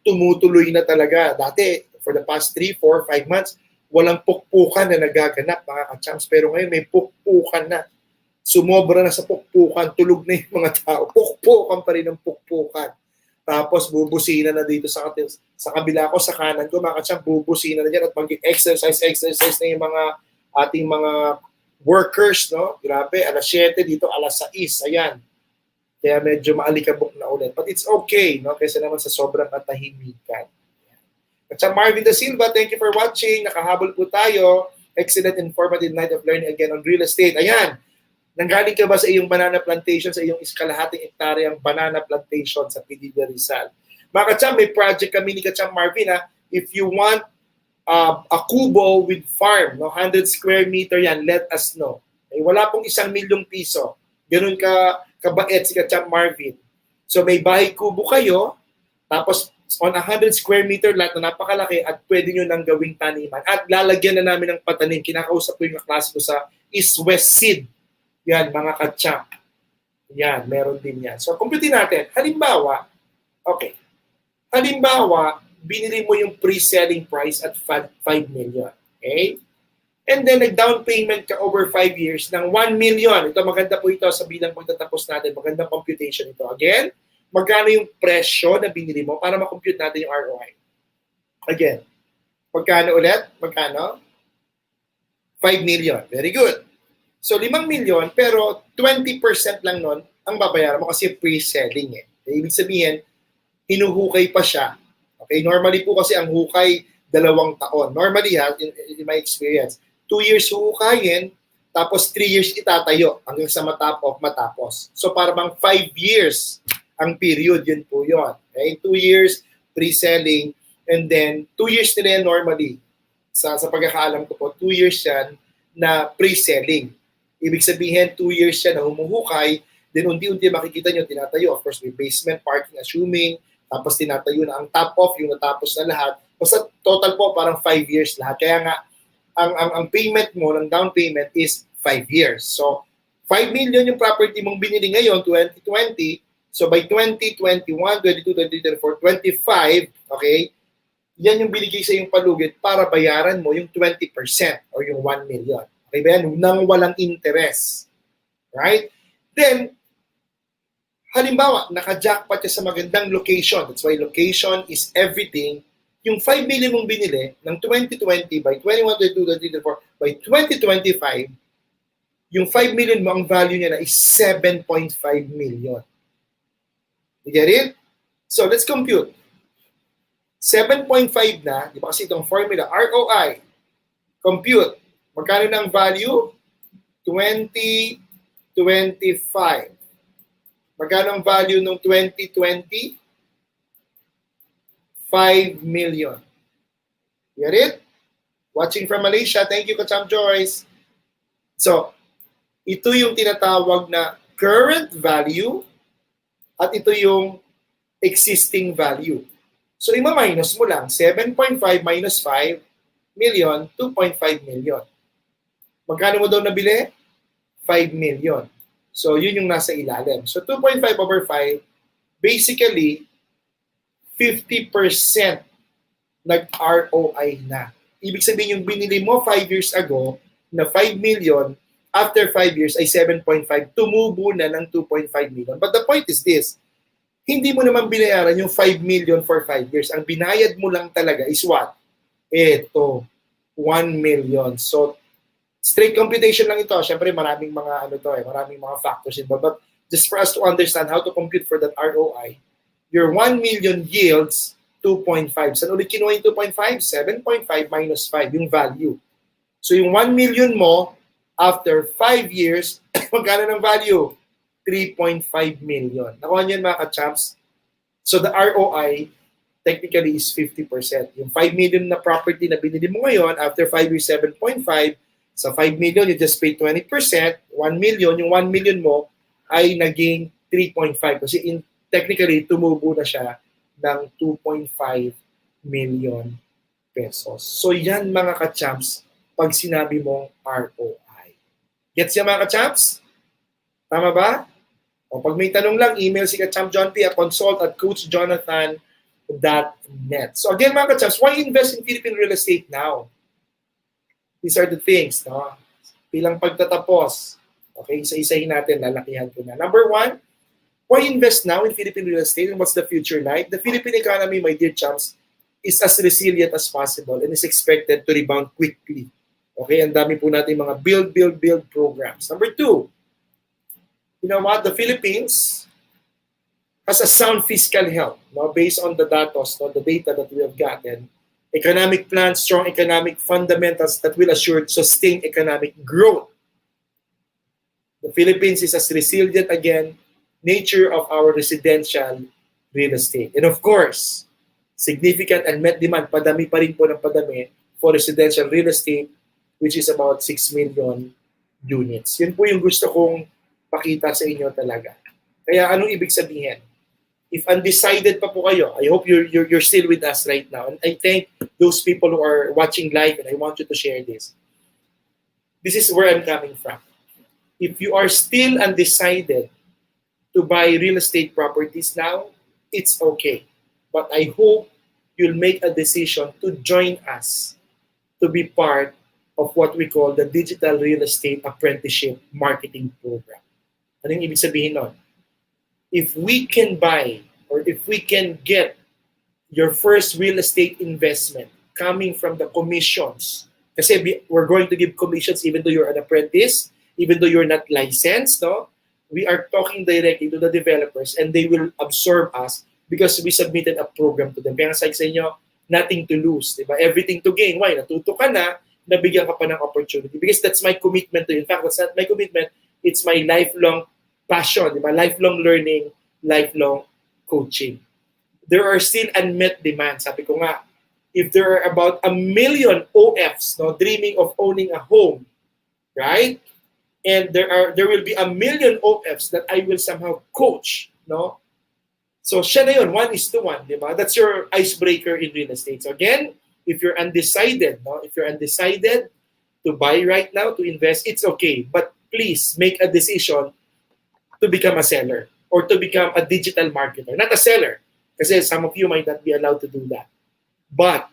tumutuloy na talaga. Dati, for the past 3, 4, 5 months, walang pukpukan na nagaganap, mga ka-champs. Pero ngayon, may pukpukan na. Sumobra na sa pukpukan. Tulog na yung mga tao. Pukpukan pa rin ng pukpukan. Tapos, bubusina na dito sa kabila ko, sa kanan ko, mga ka-champs, bubusina na dyan at mag-exercise na yung mga ating mga workers, no? Grabe, alas 7 dito, alas 6. Ayan. Kaya medyo maalikabok na ulit. But it's okay, no? Kaysa naman sa sobrang katahimikan. At sa Marvin Da Silva, thank you for watching. Nakahabol po tayo. Excellent informative night of learning again on real estate. Ayan. Nanggaling ka ba sa iyong banana plantation, sa iyong iskalahating hektaryang banana plantation sa Pidilla Rizal? Mga Kacham, may project kami ni Kacham Marvin. If you want a kubo with farm, no, 100 square meter yan, let us know. Wala pong 1 milyong piso. Ganun kabait si Kacham Marvin. So may bahay kubo kayo, tapos on 100 square meter lot na napakalaki at pwede nyo nang gawing taniman. At lalagyan na namin ng patanim. Kinakausap ko yung klase ko sa East-West Seed. Yan, mga Kacham. Yan, meron din yan. So, computin natin. Halimbawa, binili mo yung pre-selling price at 5 million. Okay? And then, nag-down payment ka over 5 years ng 1 million. Ito, maganda po ito sa bilang pagtatapos natin. Magandang computation ito. Again, magkano yung presyo na binili mo para makompute natin yung ROI. Again, magkano ulit? Magkano? 5 million. Very good. So, 5 million, pero 20% lang nun ang babayaran mo kasi pre-selling eh. Ibig sabihin, hinuhukay pa siya. Okay? Normally po kasi ang hukay, 2 taon. Normally ha, in my experience, 2 years huhukayin, tapos 3 years itatayo hanggang sa matapos. So, parang 5 years ang period, yun po yun. Okay? 2 years pre-selling, and then 2 years nila yan normally. Sa pagkakaalam ko po, 2 years yan na pre-selling. Ibig sabihin, 2 years yan na humuhukay, then unti-unti makikita nyo, tinatayo. Of course, may basement, parking, assuming, tapos tinatayo na ang top off, yung natapos na lahat. Basta total po, parang 5 years lahat. Kaya nga, ang payment mo, ng down payment is 5 years. So, 5 million yung property mong binili ngayon, 2020. So, by 2021, 22, 23, 24, 25, okay, yan yung binigay sa yung palugit para bayaran mo yung 20% or yung 1 million. Okay ba yan? Nang walang interest. Right? Then, halimbawa, naka-jackpot ka sa magandang location. That's why location is everything. Yung 5 million mong binili ng 2020 by 21, 22, 23, 24, by 2025, yung 5 million mo, ang value niya na is 7.5 million. You get it? So, let's compute. 7.5 na, di ba kasi itong formula, ROI, compute. Magkano ng value? 2025. Magkano ang value ng 2020? 5 million. Get it? Watching from Malaysia. Thank you, Kacham Joyce. So, ito yung tinatawag na current value at ito yung existing value. So, ima-minus mo lang. 7.5 minus 5 million, 2.5 million. Magkano mo daw nabili? 5 million. So, yun yung nasa ilalim. So, 2.5 over 5, basically, 50% nag-ROI na. Ibig sabihin yung binili mo 5 years ago na 5 million, after 5 years ay 7.5, tumubo na ng 2.5 million. But the point is this, hindi mo naman binayaran yung 5 million for 5 years. Ang binayad mo lang talaga is what? Ito, 1 million. So, straight computation lang ito. Siyempre, maraming mga maraming mga factors involved. But just for us to understand how to compute for that ROI, your 1 million yields 2.5. Saan ulit kinuha yung 2.5? 7.5 minus 5, yung value. So, yung 1 million mo, after 5 years, magkano ng value? 3.5 million. Nakuha niyo mga ka-champs? So, the ROI technically is 50%. Yung 5 million na property na binili mo ngayon, after 5 years, 7.5, sa 5 million, you just pay 20%, 1 million, yung 1 million mo ay naging 3.5. Kasi technically, tumubo na siya ng 2.5 million pesos. So yan mga ka-champs, pag sinabi mong ROI. Gets yan mga ka-champs? Tama ba? O pag may tanong lang, email si ka-champ John P. consult@coachjonathan.net. So again mga ka-champs, why invest in Philippine real estate now? These are the things, no? Bilang pagtatapos. Okay, isa-isahin natin, lalakihan ko na. Number 1, why invest now in Philippine real estate and what's the future like? The Philippine economy, my dear champs, is as resilient as possible and is expected to rebound quickly. Okay, ang dami po natin mga build programs. Number 2, you know what? The Philippines has a sound fiscal health, no? Based on the data that we have gotten. Economic plans, strong economic fundamentals that will assure sustained economic growth. The Philippines is as resilient again, nature of our residential real estate. And of course, significant unmet demand, padami pa rin po ng padami for residential real estate, which is about 6 million units. Yun po yung gusto kong pakita sa inyo talaga. Kaya anong ibig sabihin? If undecided pa po kayo, I hope you're still with us right now. And I thank those people who are watching live and I want you to share this. This is where I'm coming from. If you are still undecided to buy real estate properties now, it's okay. But I hope you'll make a decision to join us to be part of what we call the Digital Real Estate Apprenticeship Marketing Program. Ano yung ibig sabihin nun? If we can buy or if we can get your first real estate investment coming from the commissions, kasi we're going to give commissions even though you're an apprentice, even though you're not licensed, no? We are talking directly to the developers and they will absorb us because we submitted a program to them. Kaya sa inyo, nothing to lose, diba? Everything to gain. Why? Natuto ka na, nabigyan ka pa ng opportunity. Because that's my commitment to you. In fact, that's not my commitment. It's my lifelong passion, diba? Lifelong learning, lifelong coaching. There are still unmet demands. Sabi ko nga, if there are about 1 million OFs, no, dreaming of owning a home, right? And there will be 1 million OFs that I will somehow coach, no? So siya na yun, 1:1, di ba? That's your icebreaker in real estate. So again, if you're undecided, no? If you're undecided to buy right now, to invest, it's okay. But please make a decision to become a seller or to become a digital marketer. Not a seller, kasi some of you might not be allowed to do that. But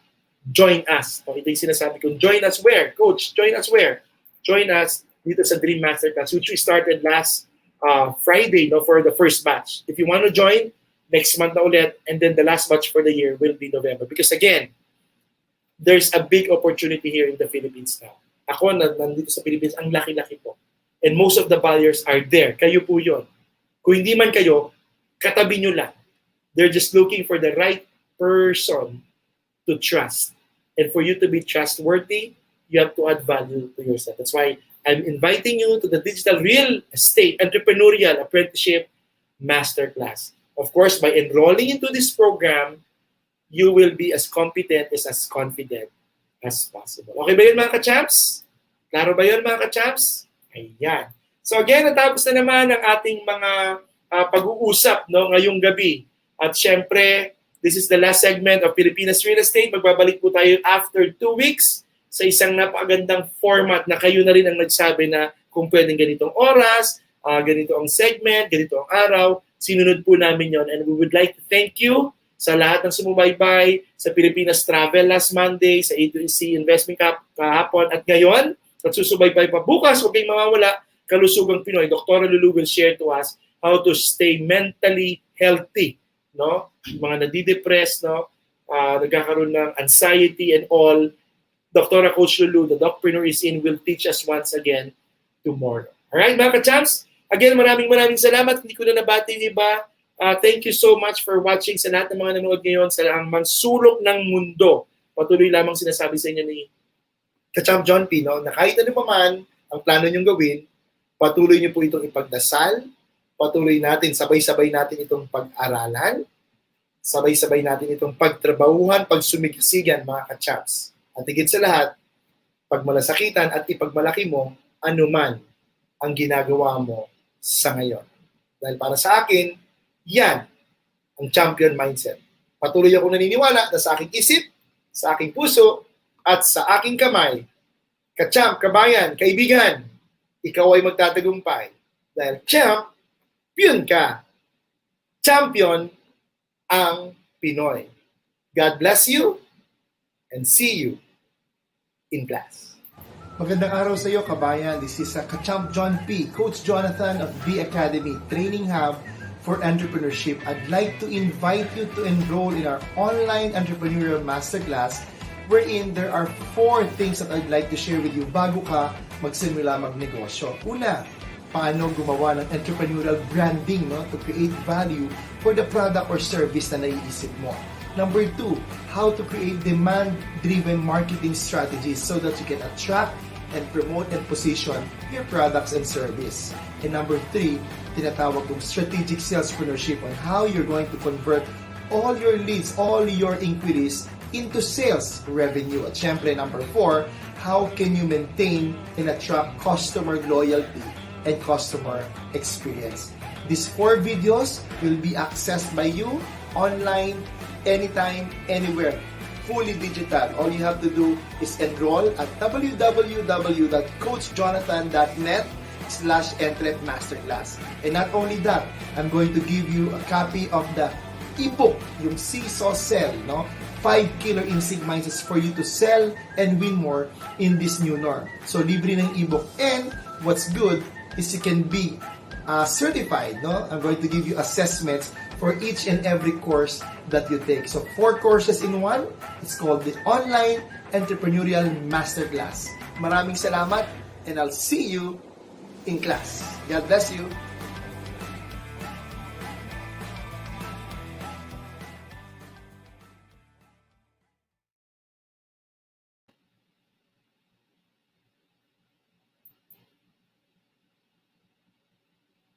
join us. Ito yung sinasabi ko, join us where? Coach, join us where? Join us dito sa Dream Masterclass, which we started last Friday, no, for the first batch. If you want to join, next month na ulit, and then the last batch for the year will be November. Because again, there's a big opportunity here in the Philippines now. Ako, nandito sa Philippines, ang laki-laki po. And most of the buyers are there. Kayo po yun. Kung hindi man kayo, katabi nyo lang. They're just looking for the right person to trust. And for you to be trustworthy, you have to add value to yourself. That's why I'm inviting you to the Digital Real Estate Entrepreneurial Apprenticeship Masterclass. Of course, by enrolling into this program, you will be as competent, as confident as possible. Okay ba yun mga ka-champs? Klaro ba yun mga ka-champs? Ayan. So again, natapos na naman ang ating mga pag-uusap, no, ngayong gabi. At syempre, this is the last segment of Pilipinas Real Estate. Magbabalik po tayo after 2 weeks sa isang napakagandang format na kayo na rin ang nagsabi na kung pwedeng ganitong oras, ganito ang segment, ganito ang araw. Sinunod po namin yon, and we would like to thank you sa lahat ng sumubaybay, sa Pilipinas Travel last Monday, sa A2C Investment Cup kahapon, at ngayon, at susubaybay pa bukas, huwag kayong mawawala, Kalusugang Pinoy. Dr. Lulu will share to us how to stay mentally healthy, no? Mga nadidepress, no? Nagkakaroon ng anxiety and all. Dr. Coach Lulu, the Docpreneur is in, will teach us once again tomorrow. Alright, mga ka-champs? Again, maraming salamat. Hindi ko na nabati yung iba. Thank you so much for watching sa lahat ng mga nanonood ngayon sa ang mansulok ng mundo. Patuloy lamang sinasabi sa inyo ni Kachamp John P, no, na kahit ano pa man ang plano nyong gawin, patuloy nyo po itong ipagdasal, patuloy natin, sabay-sabay natin itong pag-aralan, sabay-sabay natin itong pagtrabahuhan, pagsumigsigan, mga kachamps. At higit sa lahat, pagmalasakitan at ipagmalaki mo anuman ang ginagawa mo sa ngayon. Dahil para sa akin, yan ang champion mindset. Patuloy ako naniniwala na sa aking isip, sa aking puso, at sa aking kamay, kachamp, kabayan, kaibigan, ikaw ay magtatagumpay. Dahil champion ka. Champion ang Pinoy. God bless you and see you in class. Magandang araw sa iyo, kabayan. This is Kachamp John P, Coach Jonathan of the Academy Training Hub for Entrepreneurship. I'd like to invite you to enroll in our online entrepreneurial masterclass wherein there are 4 things that I'd like to share with you bago ka magsimula magnegosyo. Una, paano gumawa ng entrepreneurial branding, no, to create value for the product or service na naiisip mo. Number 2, how to create demand-driven marketing strategies so that you can attract and promote and position your products and service. And number 3, tinatawag kong strategic salespreneurship on how you're going to convert all your leads, all your inquiries into sales revenue. At syempre, number 4, how can you maintain and attract customer loyalty and customer experience. These 4 videos will be accessed by you online, anytime, anywhere. Fully digital. All you have to do is enroll at www.coachjonathan.net/entrep masterclass. And not only that, I'm going to give you a copy of the ebook, yung Seesaw Sell, no? 5 killer instinct mindsets for you to sell and win more in this new norm. So, libre ng ebook. And what's good is you can be certified, no? I'm going to give you assessments for each and every course that you take. So 4 courses in one. It's called the Online Entrepreneurial Masterclass. Maraming salamat and I'll see you in class. God bless you.